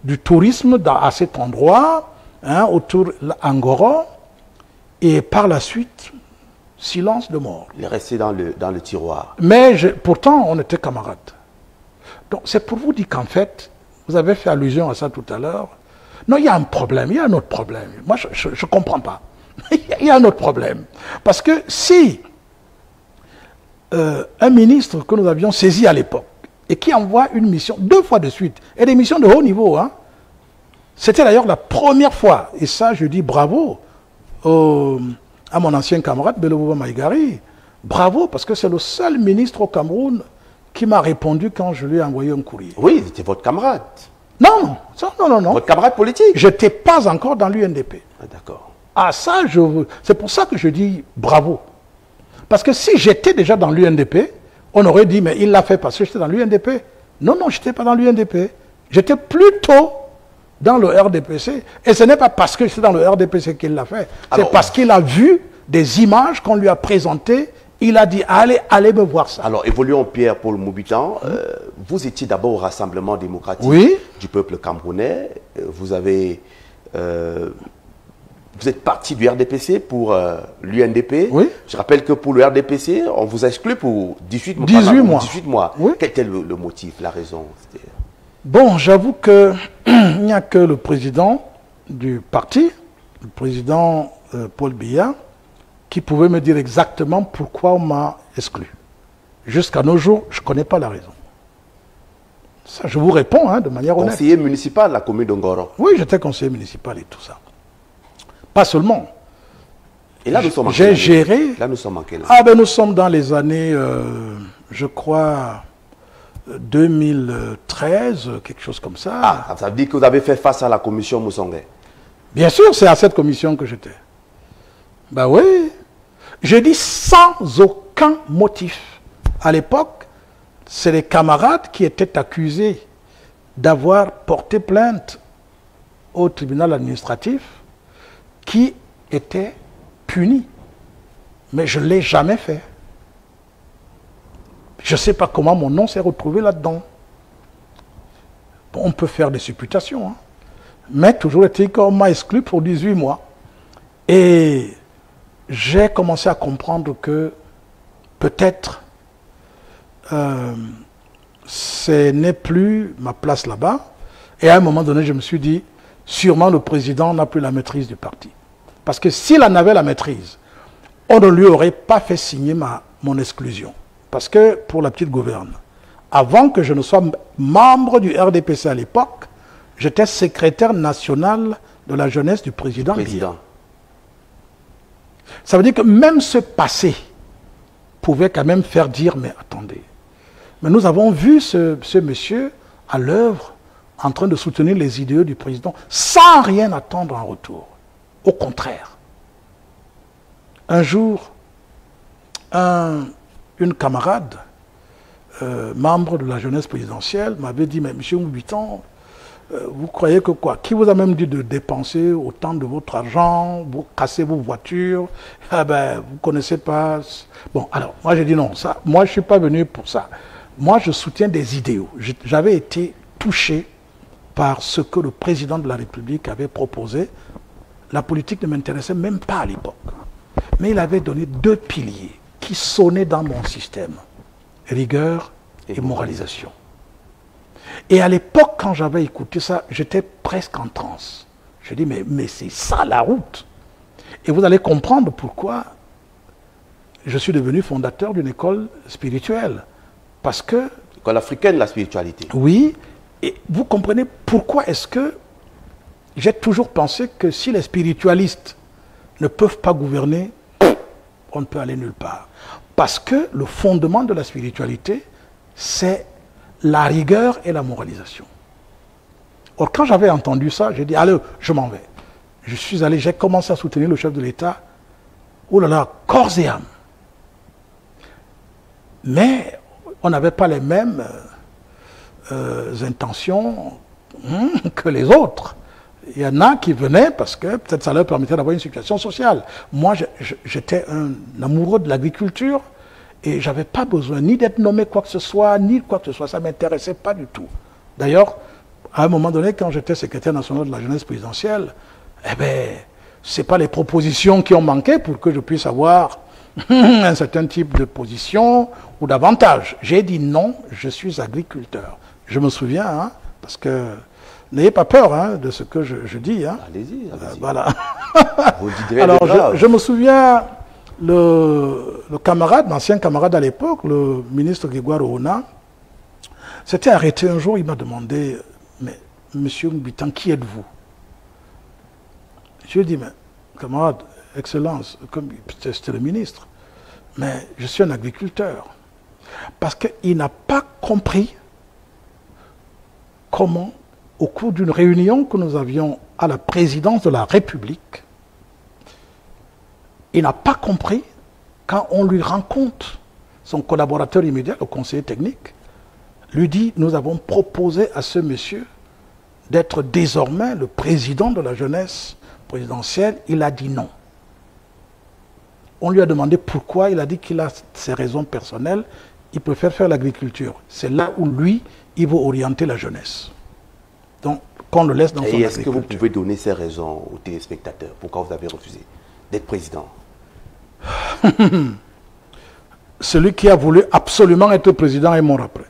[SPEAKER 2] du tourisme à cet endroit, autour de l'Angora. Et par la suite, silence de mort.
[SPEAKER 1] Il est resté dans le tiroir.
[SPEAKER 2] Mais pourtant, on était camarades. Donc, c'est pour vous dire qu'en fait, vous avez fait allusion à ça tout à l'heure. Non, il y a un problème, il y a un autre problème. Moi, je ne comprends pas. Il y a un autre problème. Parce que si un ministre que nous avions saisi à l'époque, et qui envoie une mission 2 fois de suite, et des missions de haut niveau, c'était d'ailleurs la première fois, et ça, je dis bravo à mon ancien camarade Bello Bouba Maïgari. Bravo, parce que c'est le seul ministre au Cameroun qui m'a répondu quand je lui ai envoyé un courrier.
[SPEAKER 1] Oui, c'était votre camarade.
[SPEAKER 2] Non.
[SPEAKER 1] Votre camarade politique?
[SPEAKER 2] Je n'étais pas encore dans l'UNDP.
[SPEAKER 1] Ah, d'accord.
[SPEAKER 2] Ah, ça, c'est pour ça que je dis bravo. Parce que si j'étais déjà dans l'UNDP, on aurait dit, mais il l'a fait parce que j'étais dans l'UNDP. Non, je n'étais pas dans l'UNDP. J'étais plutôt dans le RDPC. Et ce n'est pas parce que c'est dans le RDPC qu'il l'a fait. C'est parce qu'il a vu des images qu'on lui a présentées. Il a dit, allez me voir ça.
[SPEAKER 1] Alors, évoluons Pierre-Paul Moubitan. Vous étiez d'abord au Rassemblement démocratique du peuple camerounais. Vous avez... vous êtes parti du RDPC pour l'UNDP.
[SPEAKER 2] Oui.
[SPEAKER 1] Je rappelle que pour le RDPC, on vous a exclu pour 18 mois. 18 mois.
[SPEAKER 2] Oui.
[SPEAKER 1] Quel était le motif, la raison?
[SPEAKER 2] Bon, j'avoue qu'il n'y a que le président du parti, le président Paul Biya, qui pouvait me dire exactement pourquoi on m'a exclu. Jusqu'à nos jours, je ne connais pas la raison. Ça, je vous réponds de manière honnête.
[SPEAKER 1] Conseiller municipal de la commune de Ngoro.
[SPEAKER 2] Oui, j'étais conseiller municipal et tout ça. Pas seulement.
[SPEAKER 1] Et là, nous sommes en
[SPEAKER 2] J'ai géré...
[SPEAKER 1] Là, nous sommes en quelle année?
[SPEAKER 2] Ah ben, nous sommes dans les années, je crois, 2013, quelque chose comme ça.
[SPEAKER 1] Ah, ça veut dire que vous avez fait face à la commission Moussongé.
[SPEAKER 2] Bien sûr, c'est à cette commission que j'étais. Ben oui. Je dis sans aucun motif. À l'époque, c'est les camarades qui étaient accusés d'avoir porté plainte au tribunal administratif qui étaient punis. Mais je ne l'ai jamais fait. Je ne sais pas comment mon nom s'est retrouvé là-dedans. Bon, on peut faire des supputations. Mais toujours est-il qu'on m'a exclu pour 18 mois. Et j'ai commencé à comprendre que peut-être ce n'est plus ma place là-bas. Et à un moment donné, je me suis dit, sûrement le président n'a plus la maîtrise du parti. Parce que s'il en avait la maîtrise, on ne lui aurait pas fait signer mon exclusion. Parce que, pour la petite gouverne, avant que je ne sois membre du RDPC à l'époque, j'étais secrétaire national de la jeunesse du président. Ça veut dire que même ce passé pouvait quand même faire dire, mais attendez, mais nous avons vu ce monsieur à l'œuvre en train de soutenir les idéaux du président sans rien attendre en retour. Au contraire. Un jour, une camarade, membre de la jeunesse présidentielle, m'avait dit, mais monsieur Moubitan, vous croyez que quoi? Qui vous a même dit de dépenser autant de votre argent, vous cassez vos voitures? Ah ben, vous ne connaissez pas. Bon, alors, moi j'ai dit non, ça, moi je ne suis pas venu pour ça. Moi je soutiens des idéaux. J'avais été touché par ce que le président de la République avait proposé. La politique ne m'intéressait même pas à l'époque. Mais il avait donné 2 piliers qui sonnaient dans mon système. Rigueur et moralisation. Et à l'époque, quand j'avais écouté ça, j'étais presque en transe. Je dis, mais c'est ça la route. Et vous allez comprendre pourquoi je suis devenu fondateur d'une école spirituelle. Parce que...
[SPEAKER 1] École africaine de la spiritualité.
[SPEAKER 2] Oui. Et vous comprenez pourquoi est-ce que j'ai toujours pensé que si les spiritualistes ne peuvent pas gouverner, on ne peut aller nulle part. Parce que le fondement de la spiritualité, c'est la rigueur et la moralisation. Or, quand j'avais entendu ça, j'ai dit, allez, je m'en vais. Je suis allé, j'ai commencé à soutenir le chef de l'État, oh là là, corps et âme. Mais on n'avait pas les mêmes intentions que les autres. Il y en a qui venaient parce que peut-être ça leur permettait d'avoir une situation sociale. Moi, j'étais un amoureux de l'agriculture et je n'avais pas besoin ni d'être nommé quoi que ce soit, ni quoi que ce soit. Ça ne m'intéressait pas du tout. D'ailleurs, à un moment donné, quand j'étais secrétaire national de la jeunesse présidentielle, eh bien, ce n'est pas les propositions qui ont manqué pour que je puisse avoir un certain type de position ou d'avantage. J'ai dit non, je suis agriculteur. Je me souviens, parce que n'ayez pas peur de ce que je dis.
[SPEAKER 1] Allez-y.
[SPEAKER 2] Voilà.
[SPEAKER 1] Vous direz.
[SPEAKER 2] Alors, je me souviens, le camarade, l'ancien camarade à l'époque, le ministre Grégoire Ouna, s'était arrêté un jour, il m'a demandé, mais monsieur Moubitan, qui êtes-vous? Je lui ai dit, mais camarade, Excellence, comme c'était le ministre, mais je suis un agriculteur. Parce qu'il n'a pas compris comment, au cours d'une réunion que nous avions à la présidence de la République, il n'a pas compris quand on lui rend compte, son collaborateur immédiat, le conseiller technique, lui dit, nous avons proposé à ce monsieur d'être désormais le président de la jeunesse présidentielle, il a dit non. On lui a demandé pourquoi, il a dit qu'il a ses raisons personnelles, il préfère faire l'agriculture. C'est là où lui, il veut orienter la jeunesse. Donc, qu'on le laisse dans son agriculture.
[SPEAKER 1] Et est-ce que vous pouvez donner ces raisons aux téléspectateurs? Pourquoi vous avez refusé d'être président?
[SPEAKER 2] Celui qui a voulu absolument être président est mort après.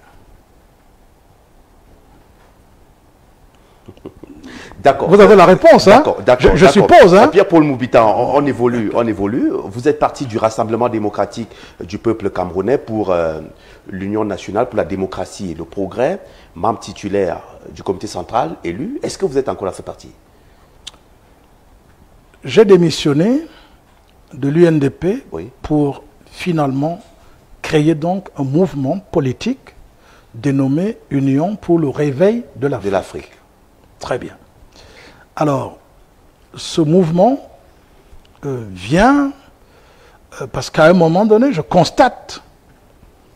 [SPEAKER 1] D'accord.
[SPEAKER 2] Vous avez la réponse, hein?
[SPEAKER 1] D'accord.
[SPEAKER 2] Je suppose, hein?
[SPEAKER 1] Pierre-Paul Moubita, on évolue. Vous êtes parti du Rassemblement démocratique du peuple camerounais pour l'Union nationale pour la démocratie et le progrès, membre titulaire du comité central élu. Est-ce que vous êtes encore dans ce parti?
[SPEAKER 2] J'ai démissionné de l'UNDP
[SPEAKER 1] oui.
[SPEAKER 2] pour finalement créer donc un mouvement politique dénommé Union pour le réveil de l'Afrique. Très bien. Alors, ce mouvement vient parce qu'à un moment donné, je constate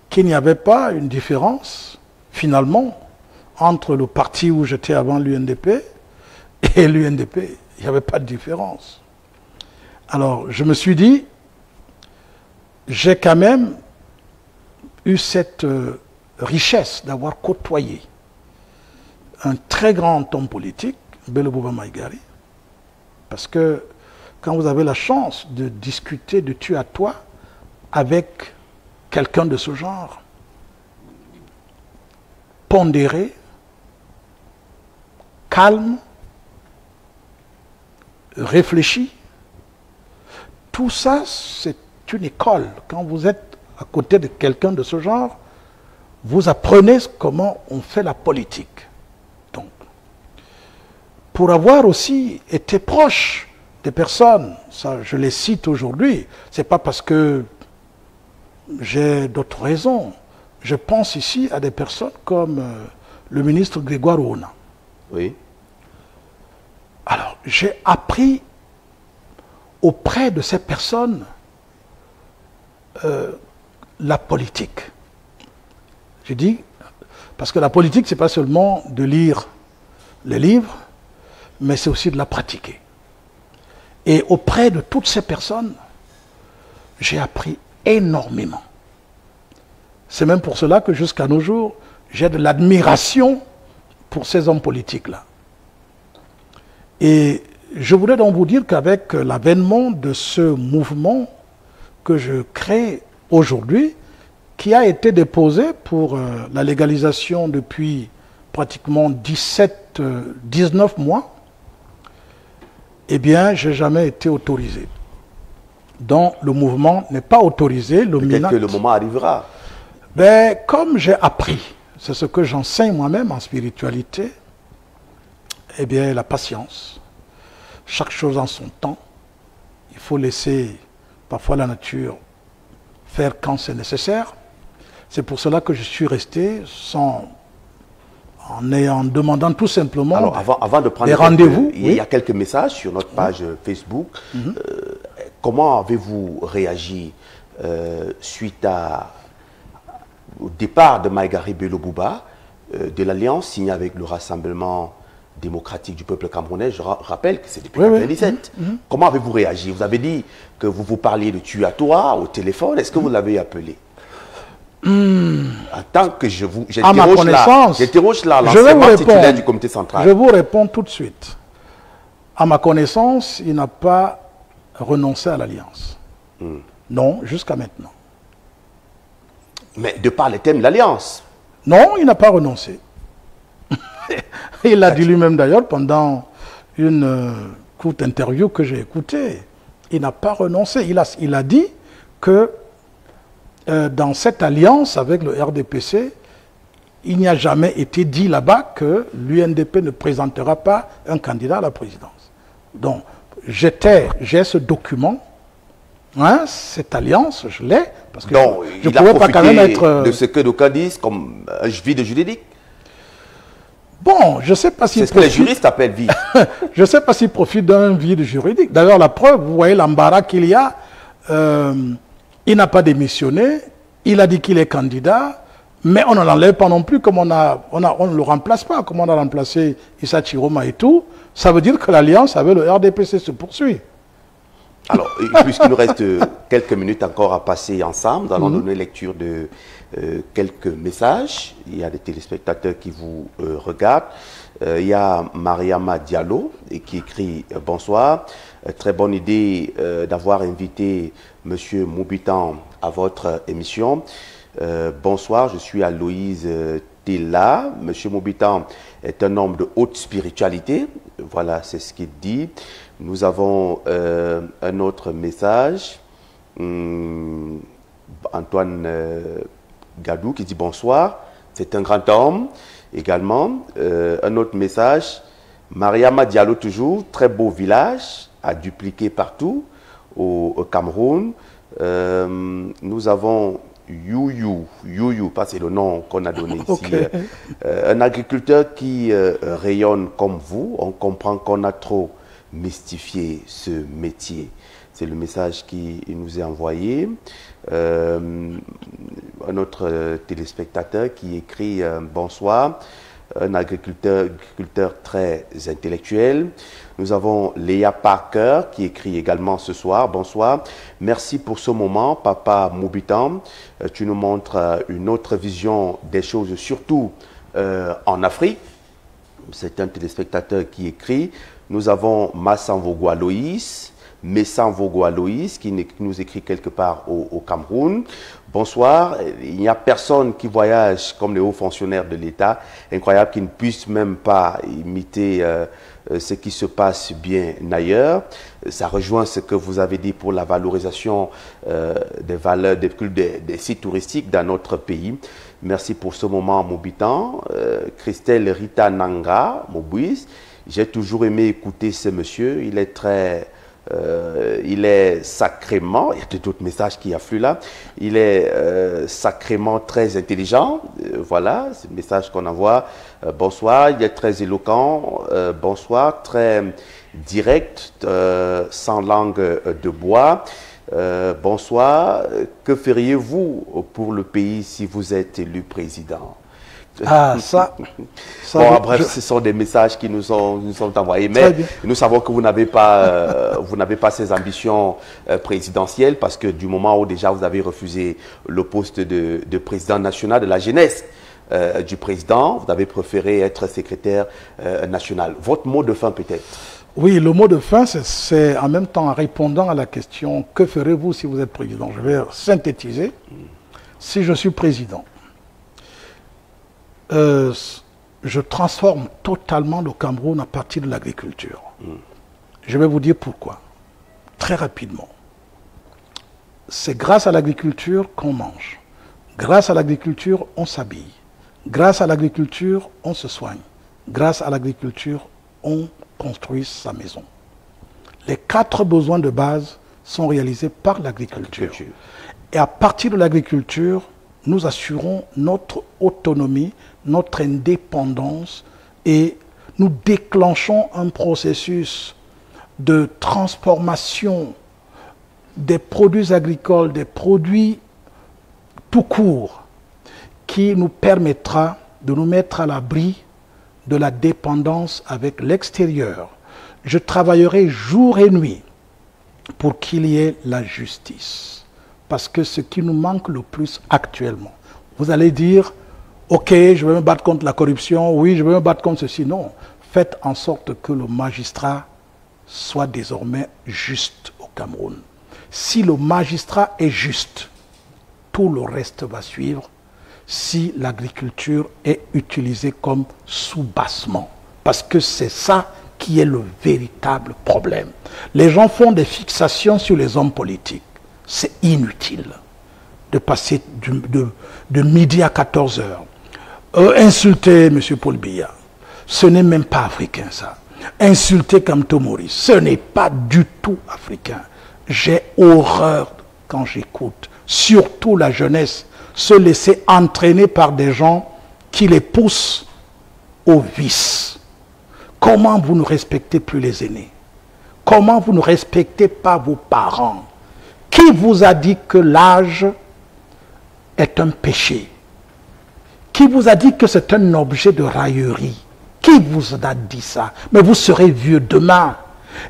[SPEAKER 2] qu'il n'y avait pas une différence, finalement, entre le parti où j'étais avant l'UNDP et l'UNDP. Il n'y avait pas de différence. Alors, je me suis dit, j'ai quand même eu cette richesse d'avoir côtoyé un très grand homme politique, Bello Bouba Maïgari, parce que quand vous avez la chance de discuter de tu à toi avec quelqu'un de ce genre, pondéré, calme, réfléchi, tout ça, c'est une école. Quand vous êtes à côté de quelqu'un de ce genre, vous apprenez comment on fait la politique. Donc, pour avoir aussi été proche des personnes, ça je les cite aujourd'hui, c'est pas parce que j'ai d'autres raisons. Je pense ici à des personnes comme le ministre Grégoire Ouna.
[SPEAKER 1] Oui.
[SPEAKER 2] Alors, j'ai appris auprès de ces personnes la politique. Je dis, parce que la politique, ce n'est pas seulement de lire les livres, mais c'est aussi de la pratiquer. Et auprès de toutes ces personnes, j'ai appris énormément. C'est même pour cela que jusqu'à nos jours, j'ai de l'admiration pour ces hommes politiques-là. Et je voulais donc vous dire qu'avec l'avènement de ce mouvement que je crée aujourd'hui, qui a été déposé pour la légalisation depuis pratiquement 19 mois, eh bien, je n'ai jamais été autorisé. Donc, le mouvement n'est pas autorisé.
[SPEAKER 1] Peut-être que le moment arrivera.
[SPEAKER 2] Ben, comme j'ai appris, c'est ce que j'enseigne moi-même en spiritualité, eh bien, la patience. Chaque chose en son temps. Il faut laisser parfois la nature faire quand c'est nécessaire. C'est pour cela que je suis resté en demandant tout simplement.
[SPEAKER 1] Alors, avant de prendre
[SPEAKER 2] des rendez-vous.
[SPEAKER 1] Il y a quelques messages sur notre page Facebook. Comment avez-vous réagi suite au départ de Maïgari Bello Bouba, de l'alliance signée avec le Rassemblement démocratique du peuple camerounais? Je rappelle que c'est depuis 1997. Comment avez-vous réagi? Vous avez dit que vous parliez de tu à toi au téléphone. Est-ce que vous l'avez appelé? En tant que j'interroge là l'ancien titulaire du comité central.
[SPEAKER 2] Je vous réponds tout de suite. À ma connaissance, il n'a pas renoncé à l'alliance. Non, jusqu'à maintenant.
[SPEAKER 1] Mais de par les thèmes de l'alliance?
[SPEAKER 2] Non, il n'a pas renoncé. Il l'a dit lui-même d'ailleurs pendant une courte interview que j'ai écoutée. Il n'a pas renoncé. Il a dit que dans cette alliance avec le RDPC, il n'y a jamais été dit là-bas que l'UNDP ne présentera pas un candidat à la présidence. Donc, j'ai ce document, hein, cette alliance, je l'ai, parce que
[SPEAKER 1] non,
[SPEAKER 2] je ne pouvais pas quand même être...
[SPEAKER 1] de ce que d'aucuns disent comme un vide juridique.
[SPEAKER 2] Bon, je ne sais pas si...
[SPEAKER 1] C'est ce que les juristes appellent vide.
[SPEAKER 2] Je ne sais pas s'il profite d'un vide juridique. D'ailleurs, la preuve, vous voyez l'embarras qu'il y a. Il n'a pas démissionné. Il a dit qu'il est candidat. Mais on ne l'enlève pas non plus, comme on ne le remplace pas, comme on a remplacé Issa Chiroma et tout. Ça veut dire que l'alliance avec le RDPC se poursuit.
[SPEAKER 1] Alors, puisqu'il nous reste quelques minutes encore à passer ensemble, nous allons donner lecture de quelques messages. Il y a des téléspectateurs qui vous regardent. Il y a Mariama Diallo qui écrit « Bonsoir, très bonne idée d'avoir invité M. Moubitan à votre émission. Bonsoir, je suis Aloïse Tella. M. Moubitan est un homme de haute spiritualité. » Voilà, c'est ce qu'il dit. Nous avons un autre message. Antoine Gadou qui dit bonsoir. C'est un grand homme également. Un autre message. Mariama Diallo toujours. Très beau village à dupliquer partout au Cameroun. Nous avons Youyou, pas c'est le nom qu'on a donné ici.
[SPEAKER 2] Okay.
[SPEAKER 1] Un agriculteur qui rayonne comme vous. On comprend qu'on a trop mystifier ce métier. C'est le message qui nous est envoyé. Un autre téléspectateur qui écrit bonsoir, un agriculteur très intellectuel. Nous avons Léa Parker qui écrit également ce soir. Bonsoir, merci pour ce moment, Papa Moubitan. Tu nous montres une autre vision des choses, surtout en Afrique. C'est un téléspectateur qui écrit. Nous avons Massanvogo Aloïs, Messanvogo Aloïs, qui nous écrit quelque part au Cameroun. Bonsoir, il n'y a personne qui voyage comme les hauts fonctionnaires de l'État. Incroyable qu'ils ne puissent même pas imiter ce qui se passe bien ailleurs. Ça rejoint ce que vous avez dit pour la valorisation des valeurs, des sites touristiques dans notre pays. Merci pour ce moment, Moubitan. Christelle Rita Nanga, Mobouis. J'ai toujours aimé écouter ce monsieur. Il est très... il est sacrément, il y a d'autres messages qui affluent là, il est sacrément très intelligent, voilà, c'est le message qu'on envoie. Bonsoir, il est très éloquent, bonsoir, très direct, sans langue de bois. Bonsoir, que feriez-vous pour le pays si vous êtes élu président?
[SPEAKER 2] Ah, ça
[SPEAKER 1] bon, bref, ce sont des messages qui nous sont envoyés, mais nous savons que vous n'avez pas, ces ambitions présidentielles, parce que du moment où déjà vous avez refusé le poste de président national de la jeunesse du président, vous avez préféré être secrétaire national. Votre mot de fin peut-être?
[SPEAKER 2] Oui, le mot de fin, c'est en même temps en répondant à la question « Que ferez-vous si vous êtes président ?» Je vais synthétiser. Si je suis président, je transforme totalement le Cameroun à partir de l'agriculture. Je vais vous dire pourquoi. Très rapidement. C'est grâce à l'agriculture qu'on mange. Grâce à l'agriculture, on s'habille. Grâce à l'agriculture, on se soigne. Grâce à l'agriculture, on construit sa maison. Les 4 besoins de base sont réalisés par l'agriculture. Et à partir de l'agriculture, nous assurons notre autonomie, notre indépendance et nous déclenchons un processus de transformation des produits agricoles, des produits tout court, qui nous permettra de nous mettre à l'abri de la dépendance avec l'extérieur. Je travaillerai jour et nuit pour qu'il y ait la justice. Parce que ce qui nous manque le plus actuellement, vous allez dire, ok, je vais me battre contre la corruption, oui, je vais me battre contre ceci. Non, faites en sorte que le magistrat soit désormais juste au Cameroun. Si le magistrat est juste, tout le reste va suivre si l'agriculture est utilisée comme sous-bassement. Parce que c'est ça qui est le véritable problème. Les gens font des fixations sur les hommes politiques. C'est inutile de passer de midi à 14 heures. Insulter M. Paul Biya, ce n'est même pas africain ça. Insulter Kamto Maurice, ce n'est pas du tout africain. J'ai horreur quand j'écoute, surtout la jeunesse, se laisser entraîner par des gens qui les poussent au vice. Comment vous ne respectez plus les aînés? Comment vous ne respectez pas vos parents? Qui vous a dit que l'âge est un péché? Qui vous a dit que c'est un objet de raillerie? Qui vous a dit ça? Mais vous serez vieux demain.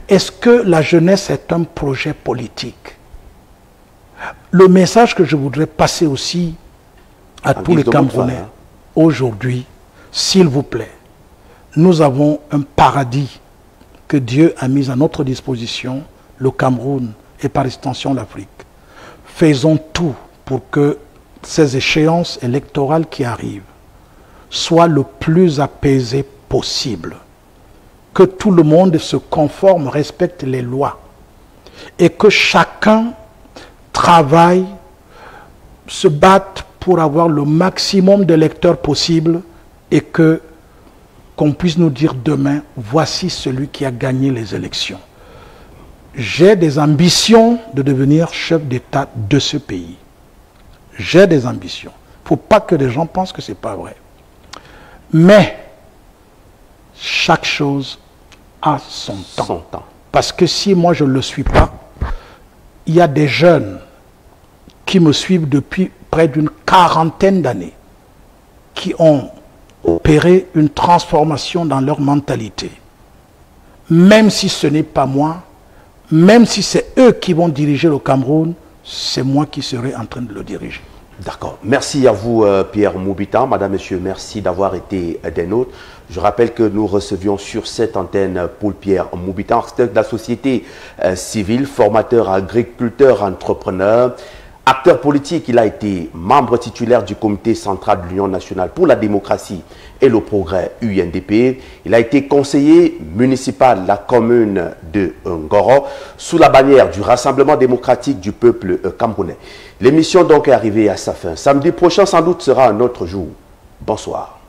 [SPEAKER 2] Est-ce que la jeunesse est un projet politique? Le message que je voudrais passer aussi à tous les Camerounais, aujourd'hui, s'il vous plaît, nous avons un paradis que Dieu a mis à notre disposition, le Cameroun et par extension l'Afrique. Faisons tout pour que ces échéances électorales qui arrivent soient le plus apaisées possible. Que tout le monde se conforme, respecte les lois. Et que chacun travaille, se batte pour avoir le maximum d'électeurs possible et qu'on puisse nous dire demain, voici celui qui a gagné les élections. J'ai des ambitions de devenir chef d'État de ce pays. J'ai des ambitions. Il ne faut pas que les gens pensent que ce n'est pas vrai. Mais chaque chose a son temps. Parce que si moi je ne le suis pas, il y a des jeunes qui me suivent depuis près d'une quarantaine d'années, qui ont opéré une transformation dans leur mentalité. Même si ce n'est pas moi, même si c'est eux qui vont diriger le Cameroun, c'est moi qui serai en train de le diriger.
[SPEAKER 1] D'accord. Merci à vous, Pierre Moubitan. Madame, Monsieur, merci d'avoir été des nôtres. Je rappelle que nous recevions sur cette antenne Paul-Pierre Moubitan, acteur de la société civile, formateur, agriculteur, entrepreneur, acteur politique. Il a été membre titulaire du comité central de l'Union nationale pour la démocratie et le progrès UNDP. Il a été conseiller municipal de la commune de Ngoro sous la bannière du Rassemblement démocratique du peuple camerounais. L'émission donc est arrivée à sa fin. Samedi prochain, sans doute, sera un autre jour. Bonsoir.